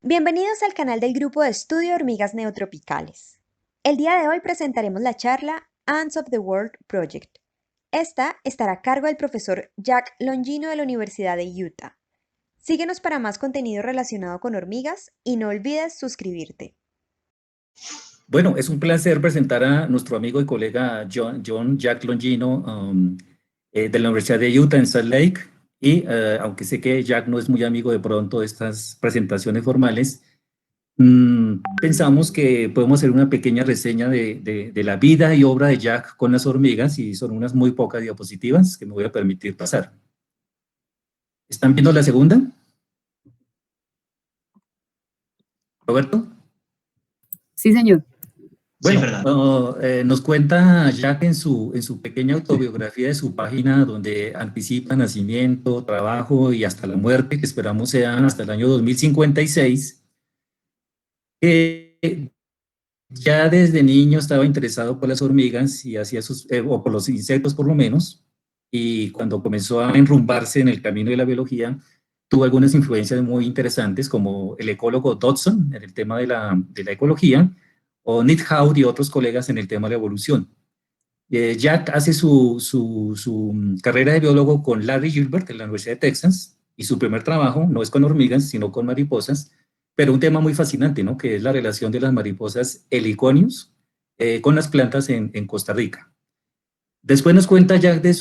Bienvenidos al canal del Grupo de Estudio Hormigas Neotropicales. El día de hoy presentaremos la charla Ants of the World Project. Esta estará a cargo del profesor Jack Longino de la Universidad de Utah. Síguenos para más contenido relacionado con hormigas y no olvides suscribirte. Bueno, es un placer presentar a nuestro amigo y colega John Jack Longino de la Universidad de Utah en Salt Lake. Y aunque sé que Jack no es muy amigo de pronto de estas presentaciones formales, pensamos que podemos hacer una pequeña reseña de la vida y obra de Jack con las hormigas, y son unas muy pocas diapositivas que me voy a permitir pasar. ¿Están viendo la segunda? ¿Roberto? Sí, señor. Bueno, nos cuenta Jack en su pequeña autobiografía de su página, donde anticipa nacimiento, trabajo y hasta la muerte, que esperamos sea hasta el año 2056, que ya desde niño estaba interesado por las hormigas y hacía o por los insectos por lo menos, y cuando comenzó a enrumbarse en el camino de la biología, tuvo algunas influencias muy interesantes, como el ecólogo Dodson en el tema de la ecología, o Needham y otros colegas en el tema de la evolución. Jack hace su carrera de biólogo con Larry Gilbert en la Universidad de Texas, y su primer trabajo no es con hormigas, sino con mariposas, pero un tema muy fascinante, ¿no?, que es la relación de las mariposas heliconius con las plantas en Costa Rica. Después nos cuenta Jack de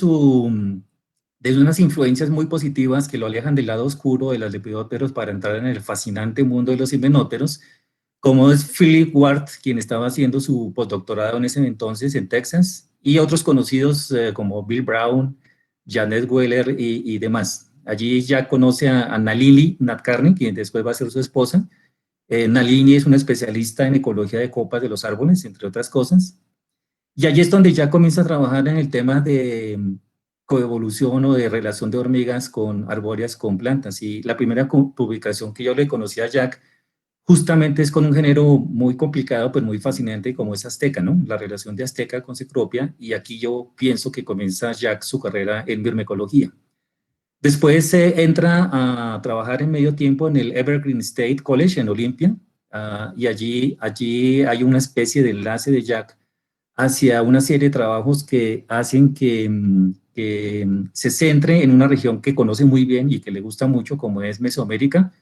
unas influencias muy positivas que lo alejan del lado oscuro de las lepidópteros para entrar en el fascinante mundo de los himenópteros, como es Philip Ward, quien estaba haciendo su postdoctorado en ese entonces en Texas, y otros conocidos como Bill Brown, Janet Weller y demás. Allí ya conoce a Nalini Nadkarni, quien después va a ser su esposa. Nalini es una especialista en ecología de copas de los árboles, entre otras cosas. Y allí es donde ya comienza a trabajar en el tema de coevolución o de relación de hormigas con arbóreas con plantas. Y la primera publicación que yo le conocí a Jack justamente es con un género muy complicado, pues muy fascinante, como es Azteca, ¿no? La relación de Azteca con Cecropia, y aquí yo pienso que comienza Jack su carrera en mirmecología. Después entra a trabajar en medio tiempo en el Evergreen State College en Olympia, y allí hay una especie de enlace de Jack hacia una serie de trabajos que hacen que se centre en una región que conoce muy bien y que le gusta mucho, como es Mesoamérica,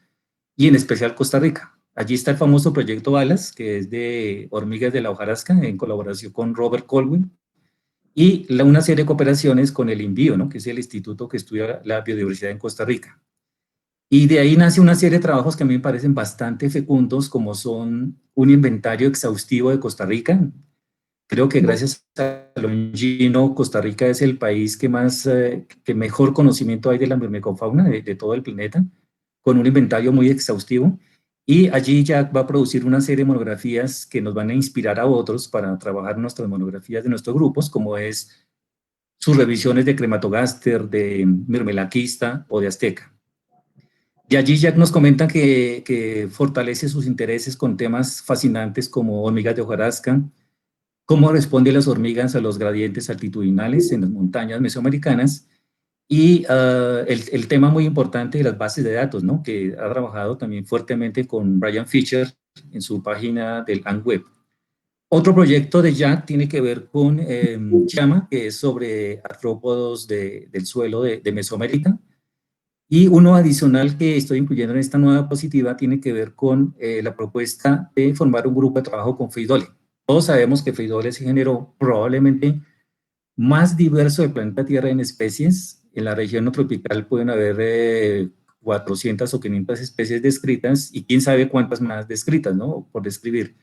y en especial Costa Rica. Allí está el famoso proyecto ALAS, que es de hormigas de la hojarasca, en colaboración con Robert Colwyn, y una serie de cooperaciones con el INVIO, ¿no?, que es el instituto que estudia la biodiversidad en Costa Rica. Y de ahí nace una serie de trabajos que a mí me parecen bastante fecundos, como son un inventario exhaustivo de Costa Rica. Creo que gracias a Longino, Costa Rica es el país que mejor conocimiento hay de la mirmecofauna de todo el planeta, con un inventario muy exhaustivo. Y allí Jack va a producir una serie de monografías que nos van a inspirar a otros para trabajar nuestras monografías de nuestros grupos, como es sus revisiones de Crematogaster, de Mirmelaquista o de Azteca. Y allí Jack nos comenta que fortalece sus intereses con temas fascinantes como hormigas de hojarasca, cómo responden las hormigas a los gradientes altitudinales en las montañas mesoamericanas, y el tema muy importante de las bases de datos, ¿no?, que ha trabajado también fuertemente con Brian Fisher en su página del ANWeb. Otro proyecto de Jack tiene que ver con Chama, que es sobre artrópodos del suelo de Mesoamérica, y uno adicional que estoy incluyendo en esta nueva diapositiva tiene que ver con la propuesta de formar un grupo de trabajo con Freidole. Todos sabemos que Freidole es el género probablemente más diverso del planeta Tierra en especies. En la región no tropical pueden haber 400 o 500 especies descritas, y quién sabe cuántas más descritas, ¿no?, por describir.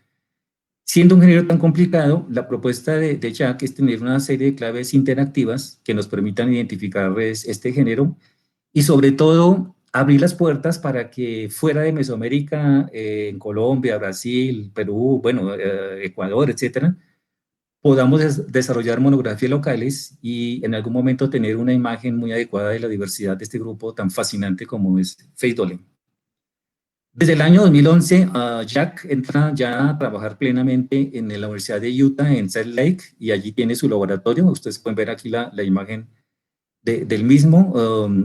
Siendo un género tan complicado, la propuesta de Jack es tener una serie de claves interactivas que nos permitan identificar este género, y sobre todo abrir las puertas para que fuera de Mesoamérica, en Colombia, Brasil, Perú, bueno, Ecuador, etcétera, podamos desarrollar monografías locales y en algún momento tener una imagen muy adecuada de la diversidad de este grupo tan fascinante como es Freidole. Desde el año 2011, Jack entra ya a trabajar plenamente en la Universidad de Utah, en Salt Lake, y allí tiene su laboratorio. Ustedes pueden ver aquí la imagen del mismo,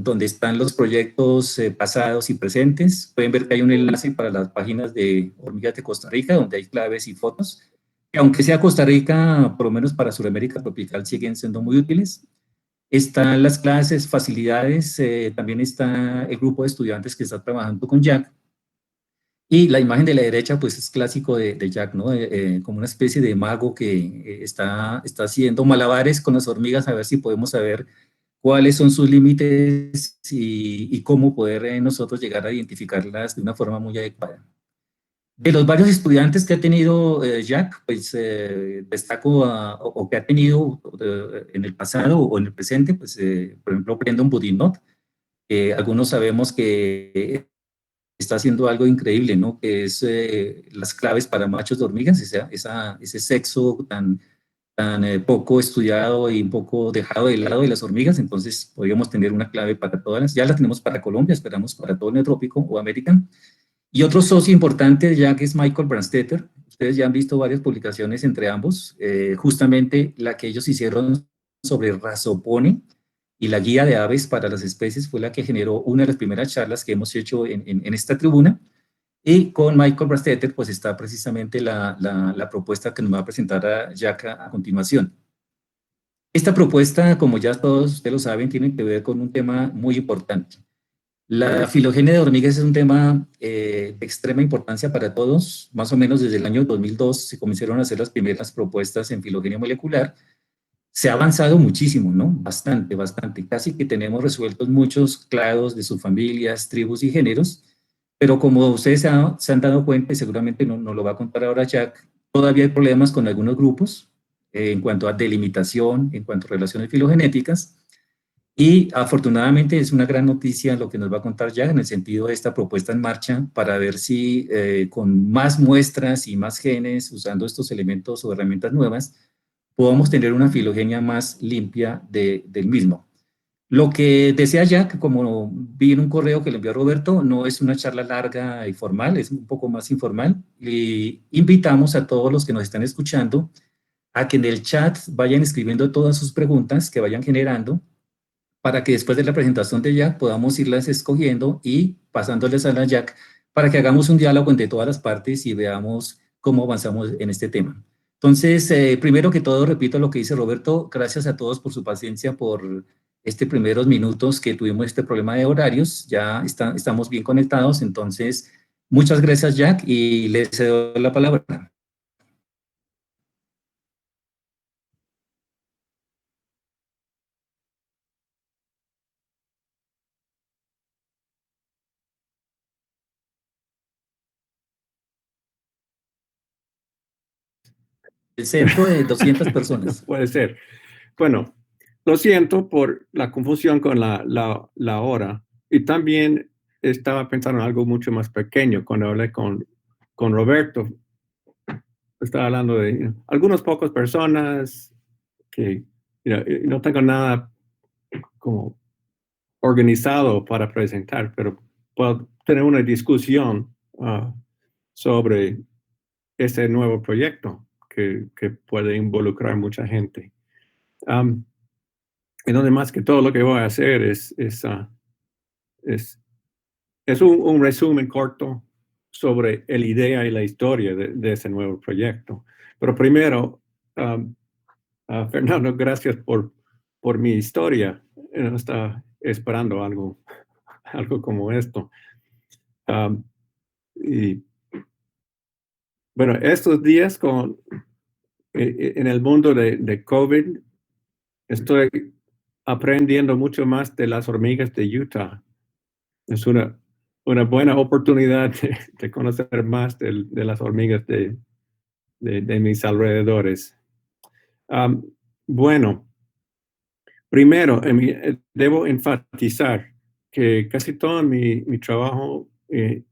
donde están los proyectos pasados y presentes. Pueden ver que hay un enlace para las páginas de Hormigas de Costa Rica, donde hay claves y fotos, que aunque sea Costa Rica, por lo menos para Sudamérica tropical, siguen siendo muy útiles. Están las clases, facilidades, también está el grupo de estudiantes que está trabajando con Jack. Y la imagen de la derecha, pues es clásico de Jack, ¿no? Como una especie de mago que está haciendo malabares con las hormigas a ver si podemos saber cuáles son sus límites y cómo poder nosotros llegar a identificarlas de una forma muy adecuada. De los varios estudiantes que ha tenido Jack, pues destaco o que ha tenido en el pasado o en el presente, pues por ejemplo Brandon Budinot. Algunos sabemos que está haciendo algo increíble, ¿no? Que es las claves para machos de hormigas, ese sexo tan poco estudiado y un poco dejado de lado de las hormigas. Entonces podríamos tener una clave para todas ya la tenemos para Colombia, esperamos para todo el Neotrópico o América. Y otro socio importante ya que es Michael Brandstetter. Ustedes ya han visto varias publicaciones entre ambos, justamente la que ellos hicieron sobre Rhizopone y la guía de aves para las especies fue la que generó una de las primeras charlas que hemos hecho en esta tribuna. Y con Michael Brandstetter, pues está precisamente la propuesta que nos va a presentar a Jack a continuación. Esta propuesta, como ya todos ustedes lo saben, tiene que ver con un tema muy importante. La filogenia de hormigas es un tema de extrema importancia para todos. Más o menos desde el año 2002 se comenzaron a hacer las primeras propuestas en filogenia molecular. Se ha avanzado muchísimo, ¿no? Bastante, bastante. Casi que tenemos resueltos muchos clados de subfamilias, tribus y géneros, pero como ustedes se han dado cuenta, y seguramente no lo va a contar ahora Jack, todavía hay problemas con algunos grupos en cuanto a delimitación, en cuanto a relaciones filogenéticas, y afortunadamente es una gran noticia lo que nos va a contar Jack en el sentido de esta propuesta en marcha para ver si con más muestras y más genes, usando estos elementos o herramientas nuevas, podamos tener una filogenia más limpia del mismo. Lo que desea Jack, como vi en un correo que le envió Roberto, no es una charla larga y formal, es un poco más informal. Y invitamos a todos los que nos están escuchando a que en el chat vayan escribiendo todas sus preguntas que vayan generando para que después de la presentación de Jack podamos irlas escogiendo y pasándoles a la Jack para que hagamos un diálogo entre todas las partes y veamos cómo avanzamos en este tema. Entonces, primero que todo, repito lo que dice Roberto, gracias a todos por su paciencia, por este primeros minutos que tuvimos este problema de horarios, ya estamos bien conectados, entonces, muchas gracias Jack y le cedo la palabra. El centro de 200 personas. No puede ser. Bueno, lo siento por la confusión con la hora. Y también estaba pensando en algo mucho más pequeño cuando hablé con Roberto. Estaba hablando de algunas pocas personas que no tengo nada como organizado para presentar, pero puedo tener una discusión sobre este nuevo proyecto que puede involucrar mucha gente. Y donde más que todo lo que voy a hacer es un resumen corto sobre la idea y la historia de ese nuevo proyecto. Pero primero, Fernando, gracias por mi historia. No estaba esperando algo como esto. Y bueno, estos días en el mundo de COVID, estoy aprendiendo mucho más de las hormigas de Utah. Es una buena oportunidad de conocer más de las hormigas de mis alrededores. Bueno, primero, debo enfatizar que casi todo mi trabajo en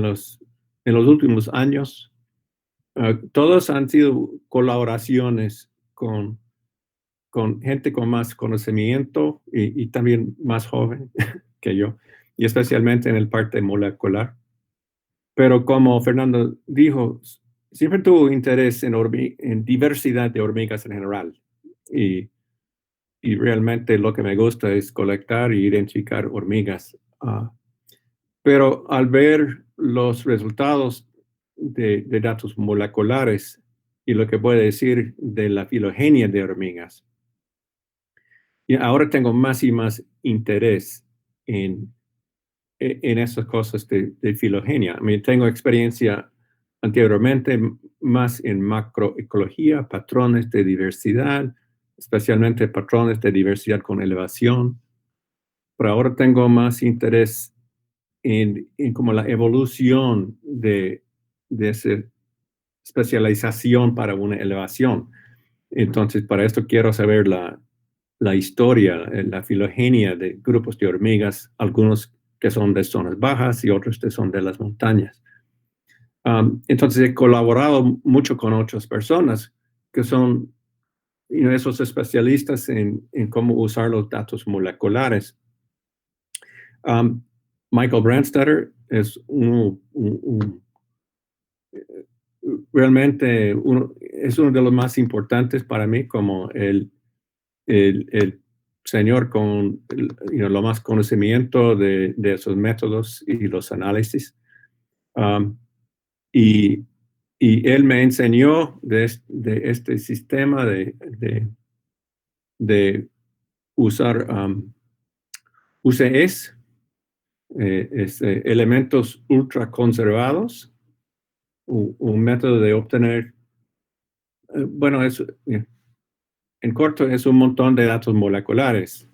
los últimos años, todos han sido colaboraciones con gente con más conocimiento y también más joven que yo, y especialmente en el parte molecular. Pero como Fernando dijo, siempre tuvo interés en diversidad de hormigas en general. Y y realmente lo que me gusta es colectar e identificar hormigas. Pero al ver los resultados de datos moleculares y lo que puede decir de la filogenia de hormigas, y ahora tengo más y más interés en esas cosas de filogenia. Tengo experiencia anteriormente más en macroecología, patrones de diversidad, especialmente patrones de diversidad con elevación. Pero ahora tengo más interés en como la evolución de esa especialización para una elevación. Entonces, para esto quiero saber la historia, la filogenia de grupos de hormigas, algunos que son de zonas bajas y otros que son de las montañas. Entonces, he colaborado mucho con otras personas que son esos especialistas en cómo usar los datos moleculares. Michael Brandstatter es realmente es uno de los más importantes para mí, como el señor con lo más conocimiento de esos métodos y los análisis. Y él me enseñó de este sistema de usar UCS, elementos ultra conservados, un método de obtener, bueno, en corto, es un montón de datos moleculares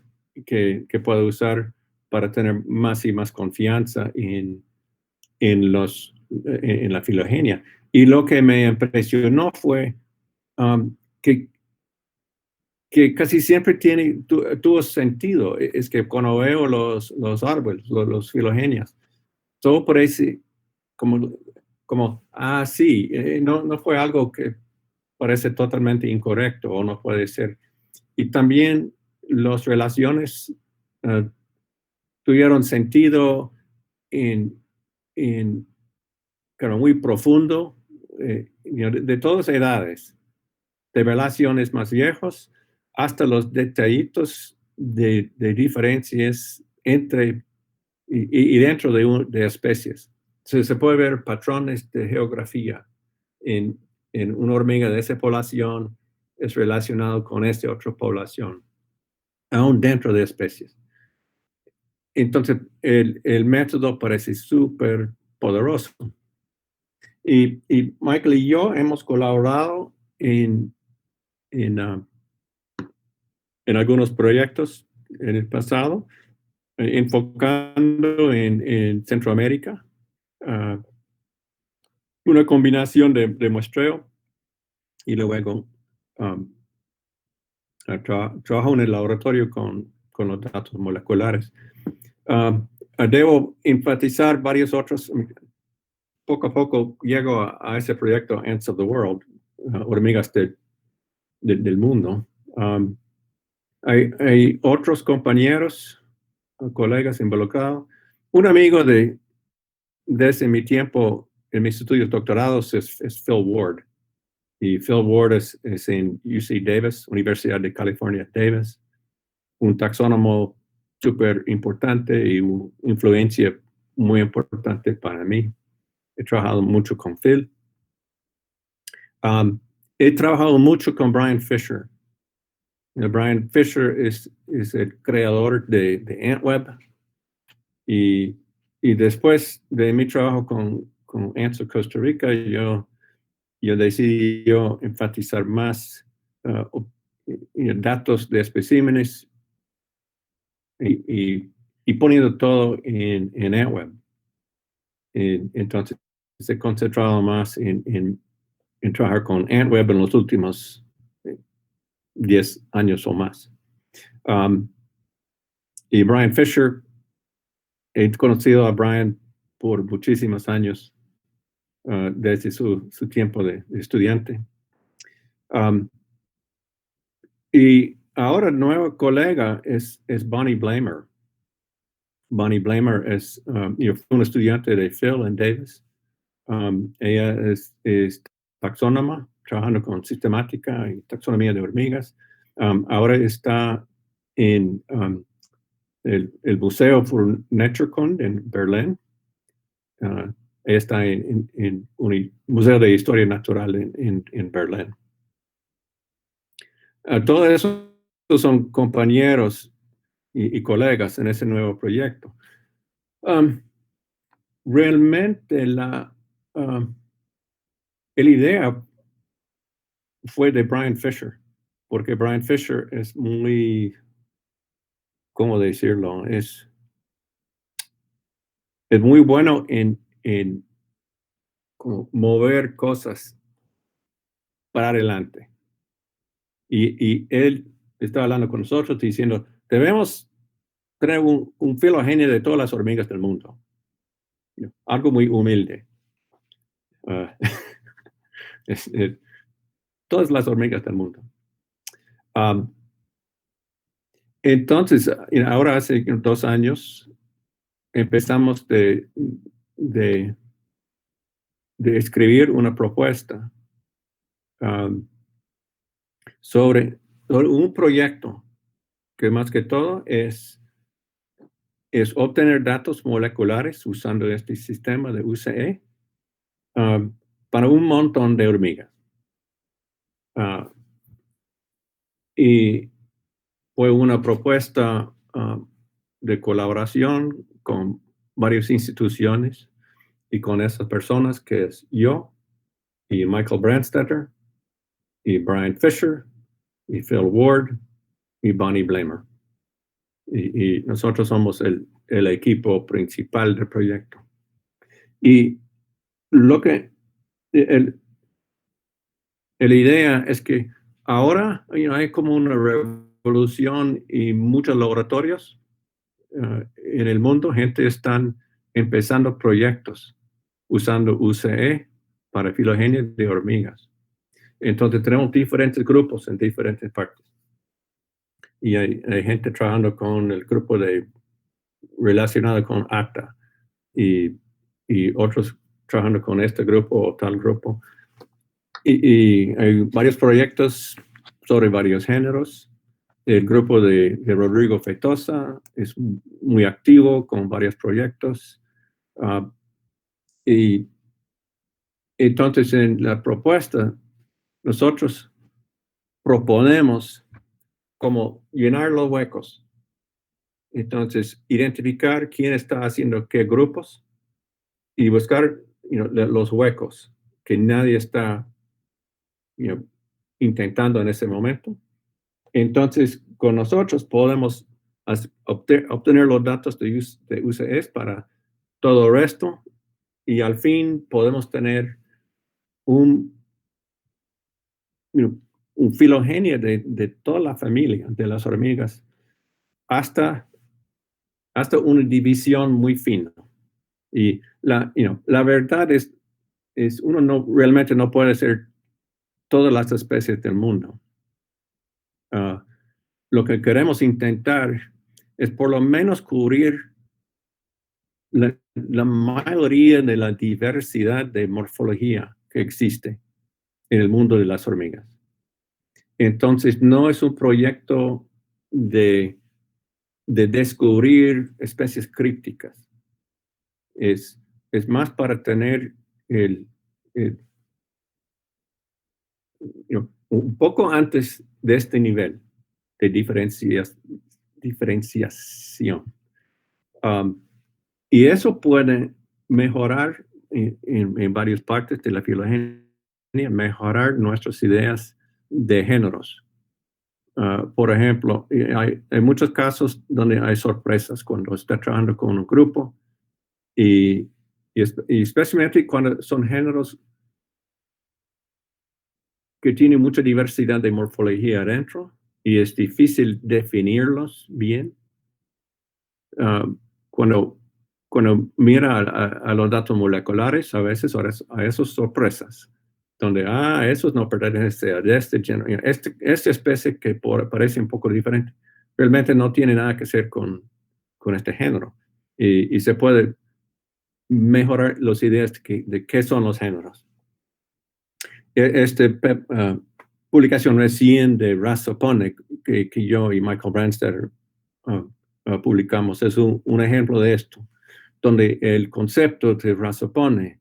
que puedo usar para tener más y más confianza en la filogenia. Y lo que me impresionó fue que casi siempre tuvo sentido. Es que cuando veo los árboles, los filogenias, todo parece como sí, no fue algo que parece totalmente incorrecto o no puede ser. Y también las relaciones tuvieron sentido pero muy profundo, de todas edades, de relaciones más viejos hasta los detallitos de diferencias entre y dentro de especies. Se puede ver patrones de geografía en una hormiga de esa población es relacionado con esta otra población, aún dentro de especies. Entonces, el método parece súper poderoso. Y Michael y yo hemos colaborado en algunos proyectos en el pasado, enfocando en Centroamérica, una combinación de muestreo y luego trabajo en el laboratorio con los datos moleculares. Debo enfatizar varios otros. Poco a poco llego a ese proyecto Ants of the World, hormigas del mundo. Hay otros compañeros, colegas involucrados. Un amigo desde mi tiempo en mis estudios doctorados es Phil Ward. Y Phil Ward es en UC Davis, Universidad de California, Davis, un taxónomo súper importante y una influencia muy importante para mí. He trabajado mucho con Phil. He trabajado mucho con Brian Fisher. Brian Fisher es el creador de AntWeb. Y después de mi trabajo con Ants of Costa Rica, yo decidí enfatizar más datos de especímenes y poniendo todo en AntWeb. Entonces, se ha concentrado más en trabajar con AntWeb en los últimos 10 años o más. Y Brian Fisher, he conocido a Brian por muchísimos años, desde su tiempo de estudiante. Y ahora nueva colega es Bonnie Blamer. Bonnie Blamer fue una estudiante de Phil en Davis. Ella es taxónoma, trabajando con sistemática y taxonomía de hormigas. Ahora está en el Museo für Naturkunde en Berlín. Está en un museo de historia natural en Berlín. Todos esos son compañeros y colegas en ese nuevo proyecto. Realmente la idea fue de Brian Fisher, porque Brian Fisher es muy, ¿cómo decirlo? Es muy bueno en como mover cosas para adelante. Y él estaba hablando con nosotros diciendo, debemos tener un filogenia de todas las hormigas del mundo. Algo muy humilde. Todas las hormigas del mundo. Entonces, ahora hace 2 años empezamos de escribir una propuesta sobre un proyecto que más que todo es obtener datos moleculares usando este sistema de UCE para un montón de hormigas. Y fue una propuesta de colaboración con varias instituciones y con esas personas que es yo y Michael Brandstetter y Brian Fisher y Phil Ward y Bonnie Blamer. Y nosotros somos el equipo principal del proyecto. Y lo que la idea es que ahora hay como una revolución y muchos laboratorios en el mundo. Gente están empezando proyectos usando UCE para filogenia de hormigas. Entonces tenemos diferentes grupos en diferentes partes. Y hay gente trabajando con el grupo relacionado con ACTA y otros trabajando con este grupo o tal grupo. Y hay varios proyectos sobre varios géneros. El grupo de Rodrigo Feitosa es muy activo con varios proyectos. Y entonces en la propuesta nosotros proponemos como llenar los huecos. Entonces, identificar quién está haciendo qué grupos y buscar los huecos que nadie está intentando en ese momento. Entonces, con nosotros podemos obtener los datos de UCS para todo el resto y al fin podemos tener un filogenia de toda la familia de las hormigas hasta una división muy fina. Y la verdad es uno realmente no puede ser todas las especies del mundo. Lo que queremos intentar es por lo menos cubrir la mayoría de la diversidad de morfología que existe en el mundo de las hormigas. Entonces, no es un proyecto de descubrir especies crípticas. Es más para tener un poco antes de este nivel de diferenciación. Y eso puede mejorar en varias partes de la filogenia, mejorar nuestras ideas de géneros. Por ejemplo, hay muchos casos donde hay sorpresas cuando está trabajando con un grupo y especialmente cuando son géneros que tienen mucha diversidad de morfología adentro y es difícil definirlos bien. Cuando mira a los datos moleculares, a veces a esas sorpresas, donde esos no pertenecen a este género. Esta especie que parece un poco diferente, realmente no tiene nada que hacer con este género. Y se puede mejorar las ideas de qué son los géneros. publicación recién de Razapone que yo y Michael Brandstetter publicamos. Es un ejemplo de esto, donde el concepto de Razapone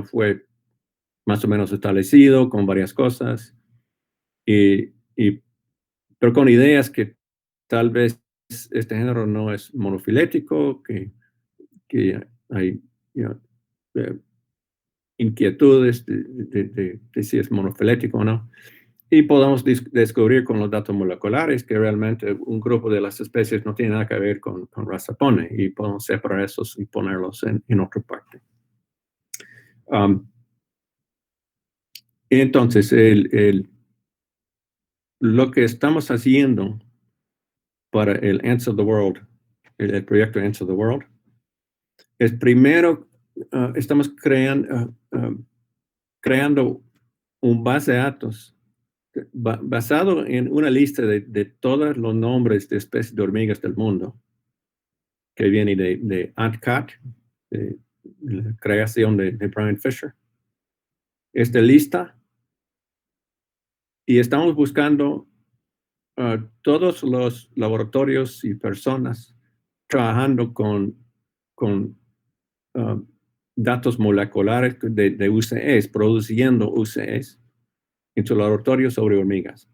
fue más o menos establecido con varias cosas, pero con ideas que tal vez este género no es monofilético, que hay inquietudes de si es monofilético o no. Y podemos descubrir con los datos moleculares que realmente un grupo de las especies no tiene nada que ver con Razapone, y podemos separar esos y ponerlos en otra parte. Entonces, lo que estamos haciendo para el Ants of the World, el proyecto Ants of the World, es primero, estamos creando un base de datos basado en una lista de todos los nombres de especies de hormigas del mundo, que viene de AntCat, de la creación de Brian Fisher. Esta lista, y estamos buscando todos los laboratorios y personas trabajando con datos moleculares de UCEs, produciendo UCEs en su laboratorio sobre hormigas,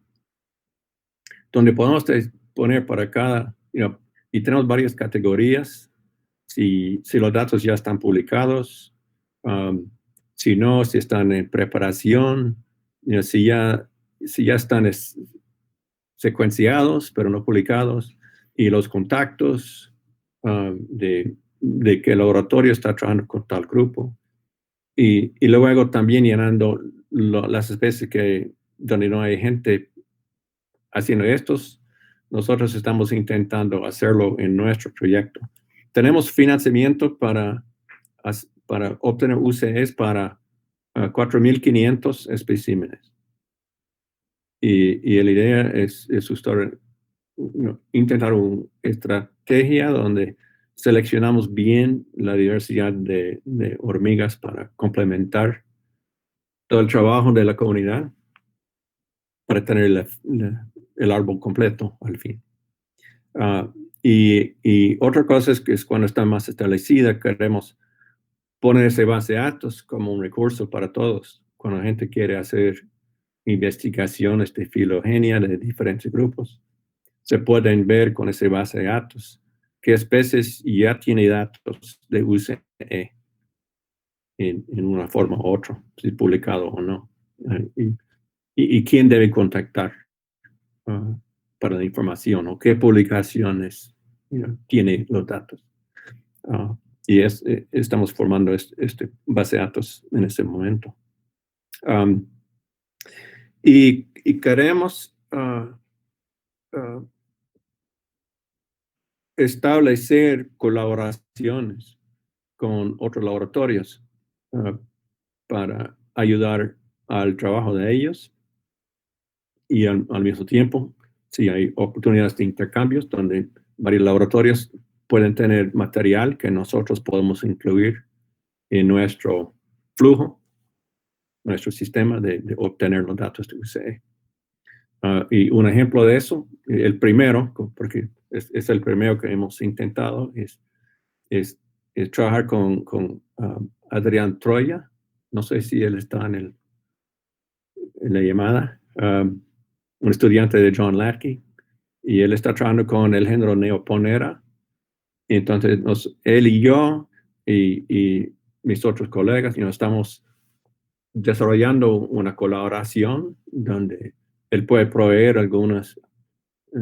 donde podemos poner para cada, y tenemos varias categorías, si los datos ya están publicados, si no, si están en preparación, si ya están secuenciados pero no publicados, y los contactos de que el laboratorio está trabajando con tal grupo, y luego también llenando las especies donde no hay gente haciendo estos. Nosotros estamos intentando hacerlo en nuestro proyecto. Tenemos financiamiento para obtener UCEs para 4.500 especímenes. Y la idea es intentar una estrategia donde seleccionamos bien la diversidad de hormigas para complementar todo el trabajo de la comunidad, para tener el árbol completo al fin. Y otra cosa es que cuando está más establecida, queremos poner esa base de datos como un recurso para todos. Cuando la gente quiere hacer investigaciones de filogenia de diferentes grupos, se pueden ver con esa base de datos qué especies ya tiene datos de UCE en una forma u otra, si publicado o no. Y quién debe contactar para la información, o qué publicaciones tiene los datos. Y estamos formando este base de datos en este momento. Y queremos establecer colaboraciones con otros laboratorios para ayudar al trabajo de ellos, y al mismo tiempo, si hay oportunidades de intercambios donde varios laboratorios pueden tener material que nosotros podemos incluir en nuestro flujo, nuestro sistema de obtener los datos de UCE. Y un ejemplo de eso, el primero, porque es el primero que hemos intentado, es trabajar con Adrián Troya. No sé si él está en la llamada. Un estudiante de John Lackey, y él está trabajando con el género Neoponera. Entonces, él y yo y mis otros colegas estamos desarrollando una colaboración donde él puede proveer algunos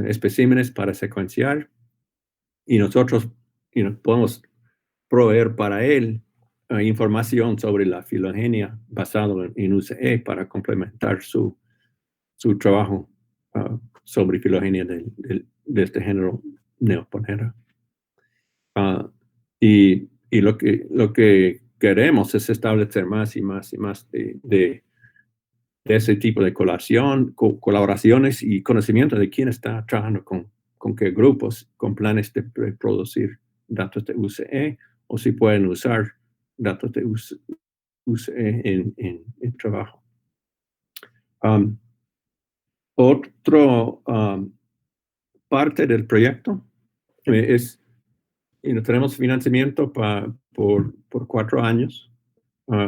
especímenes para secuenciar, y nosotros podemos proveer para él información sobre la filogenia basado en UCE para complementar su trabajo sobre filogenia de este género Neoponera. Y lo que queremos es establecer más y más y más de ese tipo de colaboraciones y conocimiento de quién está trabajando con qué grupos, con planes de producir datos de UCE, o si pueden usar datos de UCE en trabajo. Otro parte del proyecto tenemos financiamiento por 4 años.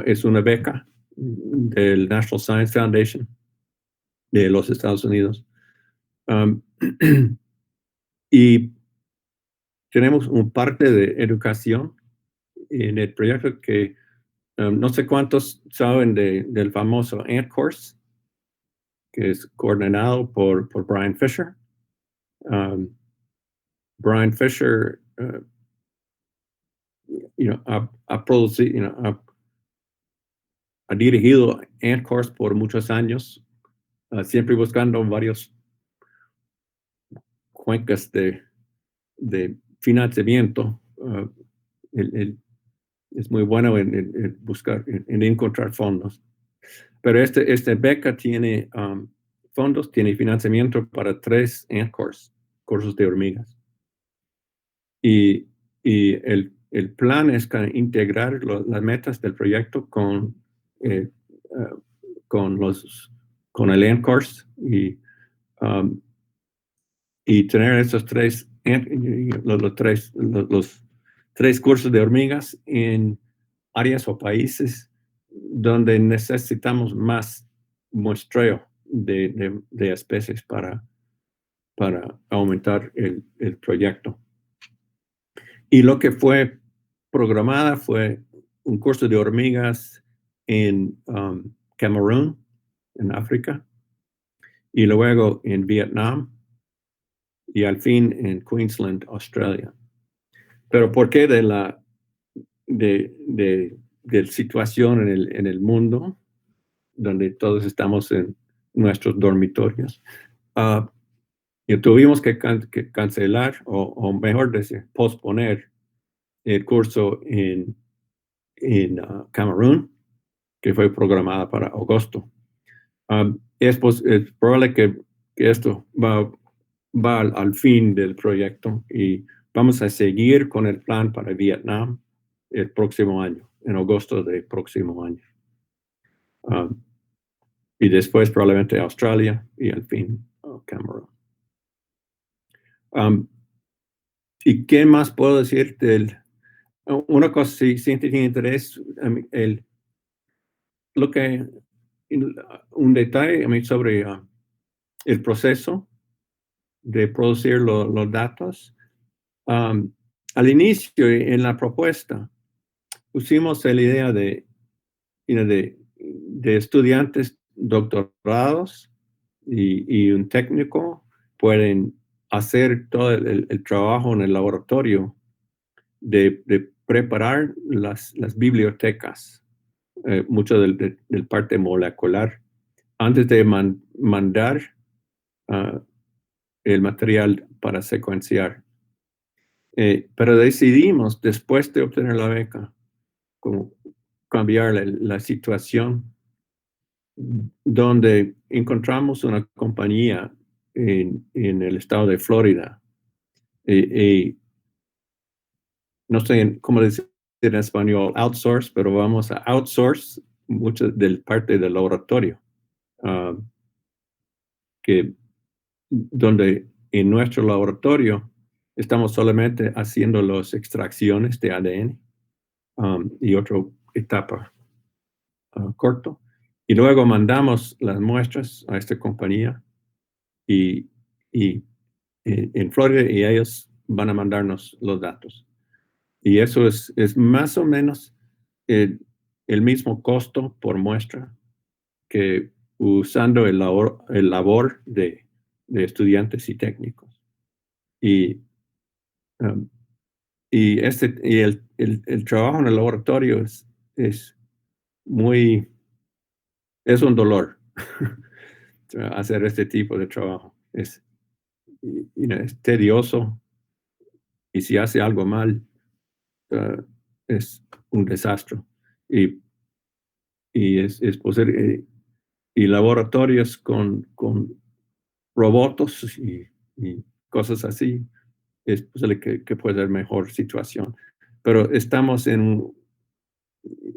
Es una beca del National Science Foundation de los Estados Unidos. Y tenemos un parte de educación en el proyecto que no sé cuántos saben del famoso ANT Course, que es coordinado por Brian Fisher. Brian Fisher ha producido, ha dirigido ANT Course por muchos años, siempre buscando varios cuencas de financiamiento. Es muy bueno en buscar, en encontrar fondos. Pero esta beca tiene fondos, tiene financiamiento para 3 ANT Course, cursos de hormigas. Y el plan es integrar las metas del proyecto con el ANT Course y tener esos los 3 cursos de hormigas en áreas o países donde necesitamos más muestreo de especies para aumentar el proyecto. Y lo que fue programada fue un curso de hormigas en Camerún, en África, y luego en Vietnam, y al fin en Queensland, Australia. Pero ¿por qué de la situación en el mundo, donde todos estamos en nuestros dormitorios? Y tuvimos que cancelar, o mejor decir, posponer el curso en Camerún, que fue programada para agosto. Es probable que esto va al fin del proyecto y vamos a seguir con el plan para Vietnam el próximo año, en agosto del próximo año. Y después probablemente Australia y al fin Camerún. ¿Y qué más puedo decir una cosa, si tiene interés, un detalle sobre el proceso de producir los datos. Al inicio, en la propuesta, pusimos la idea de estudiantes doctorados y un técnico pueden hacer todo el trabajo en el laboratorio de preparar las bibliotecas, mucho del parte molecular, antes de mandar el material para secuenciar. Pero decidimos, después de obtener la beca, como cambiar la situación, donde encontramos una compañía en el estado de Florida. No sé cómo decir en español outsource, pero vamos a outsource mucho del parte del laboratorio, donde en nuestro laboratorio estamos solamente haciendo las extracciones de ADN y otra etapa corto. Y luego mandamos las muestras a esta compañía y en Florida, y ellos van a mandarnos los datos. Y eso es más o menos el mismo costo por muestra que usando el labor de estudiantes y técnicos. Y el trabajo en el laboratorio es un dolor hacer este tipo de trabajo. Es tedioso, y si hace algo mal, es un desastre. Y es posible, y laboratorios con robots y cosas así, es posible que pueda haber mejor situación. Pero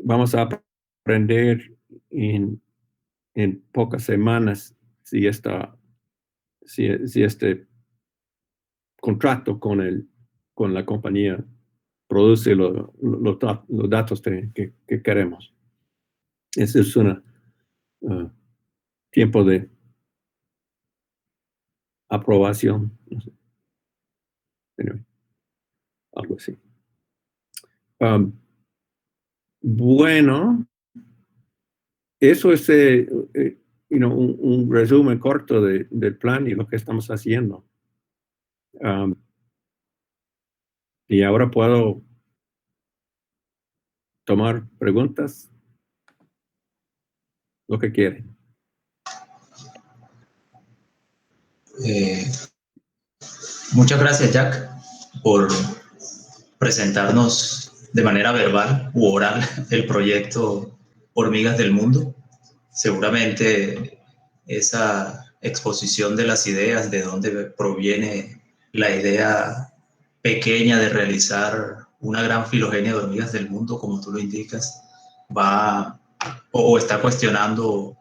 vamos a aprender en pocas semanas si esta si este contrato con la compañía produce los datos que queremos. Ese es un tiempo de aprobación. No sé. Anyway, algo así. Bueno, eso es un resumen corto del plan y lo que estamos haciendo. Y ahora puedo tomar preguntas, lo que quieren. Muchas gracias, Jack, por presentarnos de manera verbal u oral el proyecto Hormigas del Mundo. Seguramente esa exposición de las ideas, de dónde proviene la idea pequeña de realizar una gran filogenia de hormigas del mundo, como tú lo indicas, va o está cuestionando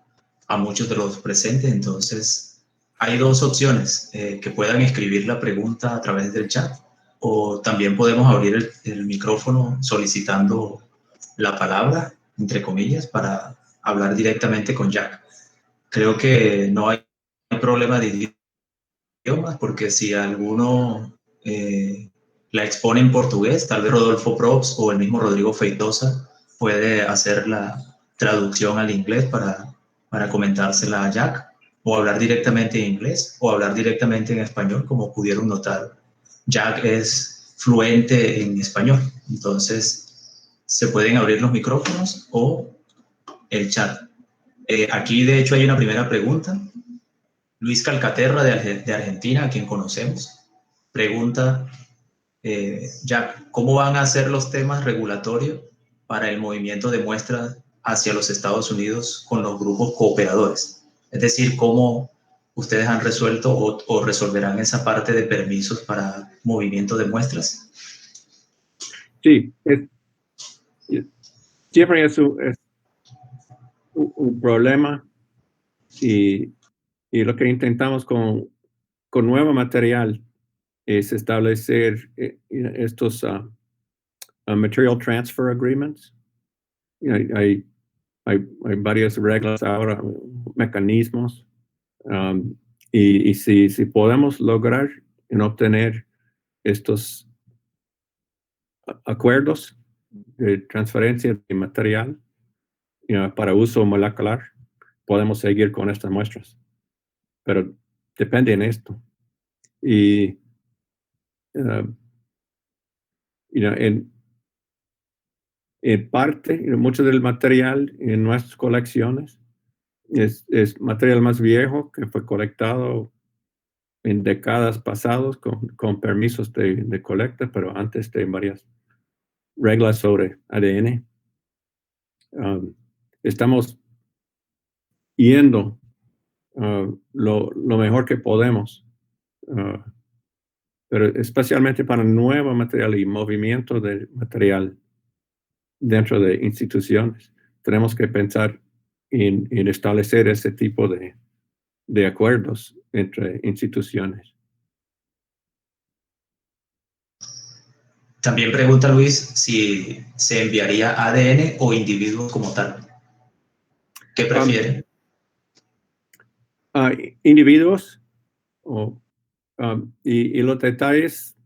a muchos de los presentes. Entonces, hay dos opciones, que puedan escribir la pregunta a través del chat, o también podemos abrir el micrófono solicitando la palabra, entre comillas, para hablar directamente con Jack. Creo que no hay problema de idiomas, porque si alguno la expone en portugués, tal vez Rodolfo Probst o el mismo Rodrigo Feitosa puede hacer la traducción al inglés para comentársela a Jack, o hablar directamente en inglés o hablar directamente en español, como pudieron notar. Jack es fluente en español, entonces se pueden abrir los micrófonos o el chat. Aquí de hecho hay una primera pregunta. Luis Calcaterra de Argentina, a quien conocemos, pregunta, Jack, ¿cómo van a ser los temas regulatorios para el movimiento de muestras hacia los Estados Unidos con los grupos cooperadores? Es decir, ¿cómo ustedes han resuelto o resolverán esa parte de permisos para movimiento de muestras? Sí, siempre es un problema y lo que intentamos con nuevo material es establecer estos material transfer agreements. Hay varias reglas ahora, mecanismos, y si podemos lograr en obtener estos acuerdos de transferencia de material para uso molecular, podemos seguir con estas muestras. Pero depende en esto. Y en parte, mucho del material en nuestras colecciones es material más viejo que fue colectado en décadas pasadas con permisos de colecta, pero antes de varias reglas sobre ADN. Estamos yendo lo mejor que podemos, pero especialmente para nuevo material y movimiento de material dentro de instituciones. Tenemos que pensar en establecer ese tipo de acuerdos entre instituciones. También pregunta Luis si se enviaría ADN o individuos como tal. ¿Qué prefieren? Individuos y los detalles,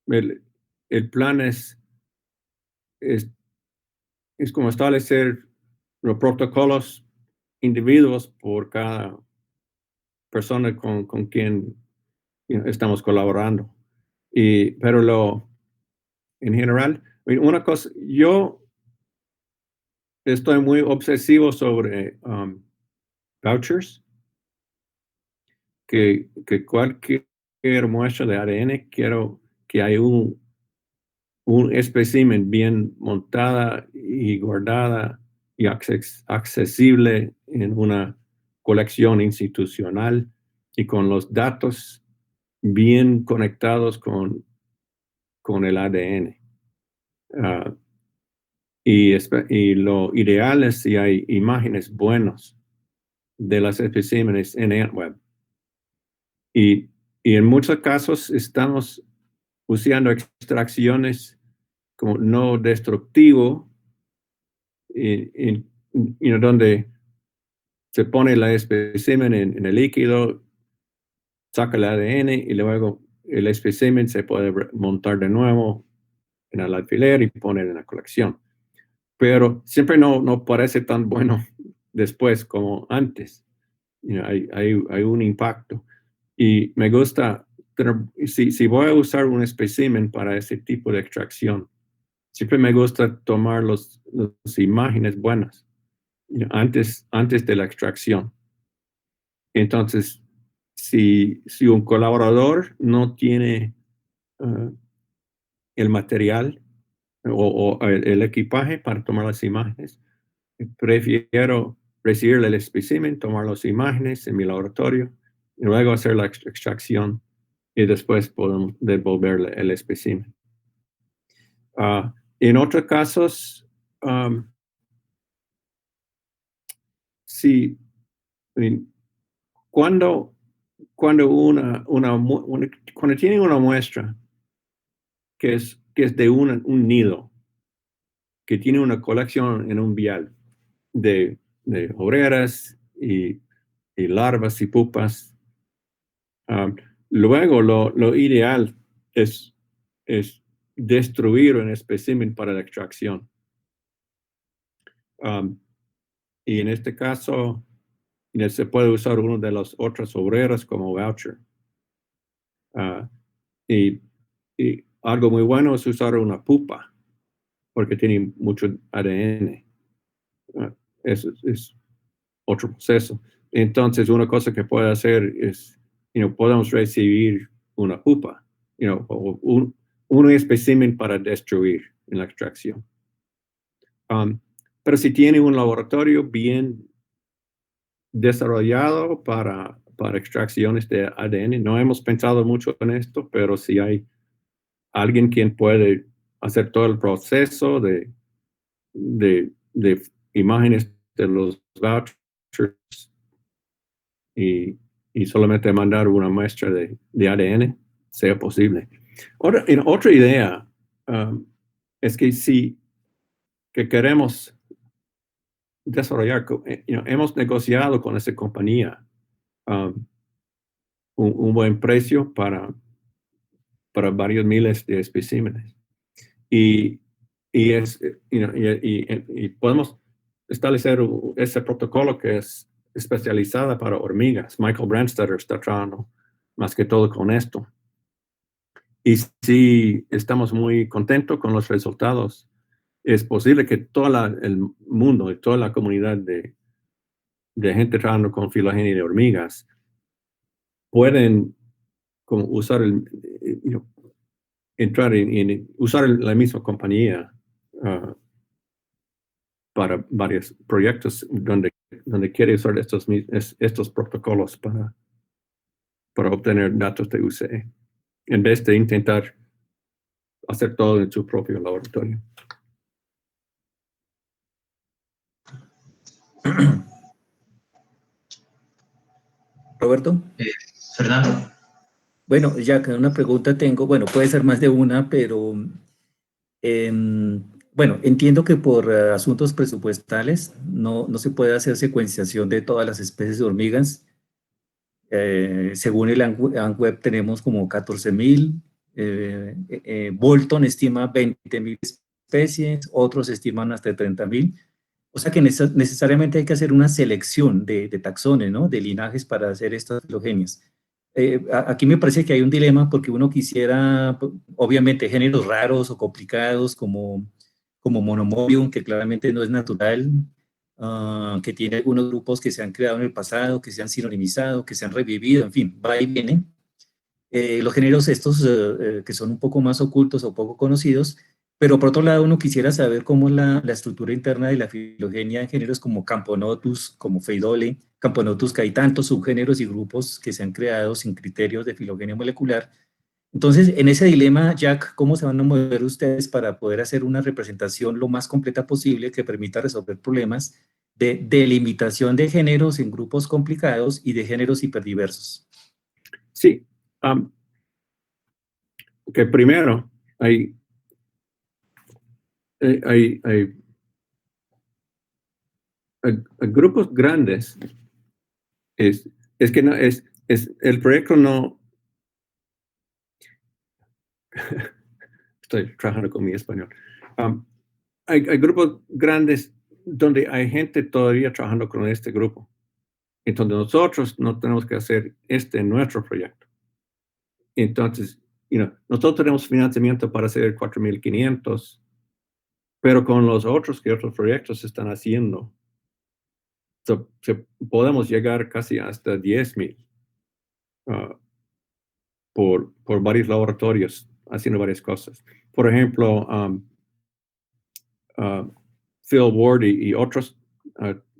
el plan es como establecer los protocolos individuos por cada persona con quien estamos colaborando. Pero en general, una cosa, yo estoy muy obsesivo sobre vouchers, que cualquier muestra de ADN quiero que haya un espécimen bien montada y guardada y accesible en una colección institucional y con los datos bien conectados con el ADN. Y lo ideal es si hay imágenes buenas de las especímenes en AntWeb. Y en muchos casos estamos usando extracciones como no destructivo, donde se pone el espécimen en el líquido, saca el ADN y luego el espécimen se puede montar de nuevo en el alfiler y poner en la colección. Pero siempre no parece tan bueno después como antes. Hay un impacto. Y me gusta, si voy a usar un espécimen para ese tipo de extracción, siempre me gusta tomar las imágenes buenas antes de la extracción. Entonces, si un colaborador no tiene el material o el equipaje para tomar las imágenes, prefiero recibir el espécimen, tomar las imágenes en mi laboratorio y luego hacer la extracción y después podemos devolverle el espécimen. En otros casos, sí, cuando tienen una muestra que es de un nido, que tiene una colección en un vial de obreras y larvas y pupas, luego lo ideal es destruir un espécimen para la extracción. Y en este caso, se puede usar uno de las otras obreras como voucher. Y algo muy bueno es usar una pupa, porque tiene mucho ADN. Eso es otro proceso. Entonces, una cosa que puede hacer es, podemos recibir una pupa, o un espécimen para destruir en la extracción. Pero si tiene un laboratorio bien desarrollado para extracciones de ADN, no hemos pensado mucho en esto, pero si hay alguien quien puede hacer todo el proceso de imágenes de los vouchers y solamente mandar una muestra de ADN, sea posible. Otra idea es que que queremos desarrollar, hemos negociado con esa compañía un buen precio para varios miles de especímenes. Y podemos establecer ese protocolo que es especializada para hormigas. Michael Brandstetter está trabajando más que todo con esto. Y sí, estamos muy contentos con los resultados. Es posible que todo el mundo y toda la comunidad de gente trabajando con filogenia de hormigas pueden como usar entrar en usar la misma compañía para varios proyectos donde quiere usar estos protocolos para obtener datos de UCE, en vez de intentar hacer todo en su propio laboratorio. Roberto. Fernando. Bueno, ya que una pregunta tengo, bueno, puede ser más de una, pero bueno, entiendo que por asuntos presupuestales no se puede hacer secuenciación de todas las especies de hormigas. Según el ANWeb tenemos como 14.000, Bolton estima 20.000 especies, otros estiman hasta 30.000. O sea que necesariamente hay que hacer una selección de taxones, ¿no? De linajes para hacer estas filogenias. Aquí me parece que hay un dilema porque uno quisiera, obviamente, géneros raros o complicados como Monomodium, que claramente no es natural, que tiene algunos grupos que se han creado en el pasado, que se han sinonimizado, que se han revivido, en fin, va y viene. Los géneros estos que son un poco más ocultos o poco conocidos, pero por otro lado uno quisiera saber cómo es la estructura interna de la filogenia en géneros como Camponotus, como Pheidole, Camponotus, que hay tantos subgéneros y grupos que se han creado sin criterios de filogenia molecular. Entonces, en ese dilema, Jack, ¿cómo se van a mover ustedes para poder hacer una representación lo más completa posible que permita resolver problemas de delimitación de géneros en grupos complicados y de géneros hiperdiversos? Sí. Que primero hay grupos grandes. Es que no es el proyecto no. Estoy trabajando con mi español. Hay grupos grandes donde hay gente todavía trabajando con este grupo. Entonces nosotros no tenemos que hacer nuestro proyecto. Entonces, nosotros tenemos financiamiento para hacer 4,500, pero con los otros proyectos se están haciendo, podemos llegar casi hasta 10,000 por varios laboratorios haciendo varias cosas. Por ejemplo, Phil Ward y otros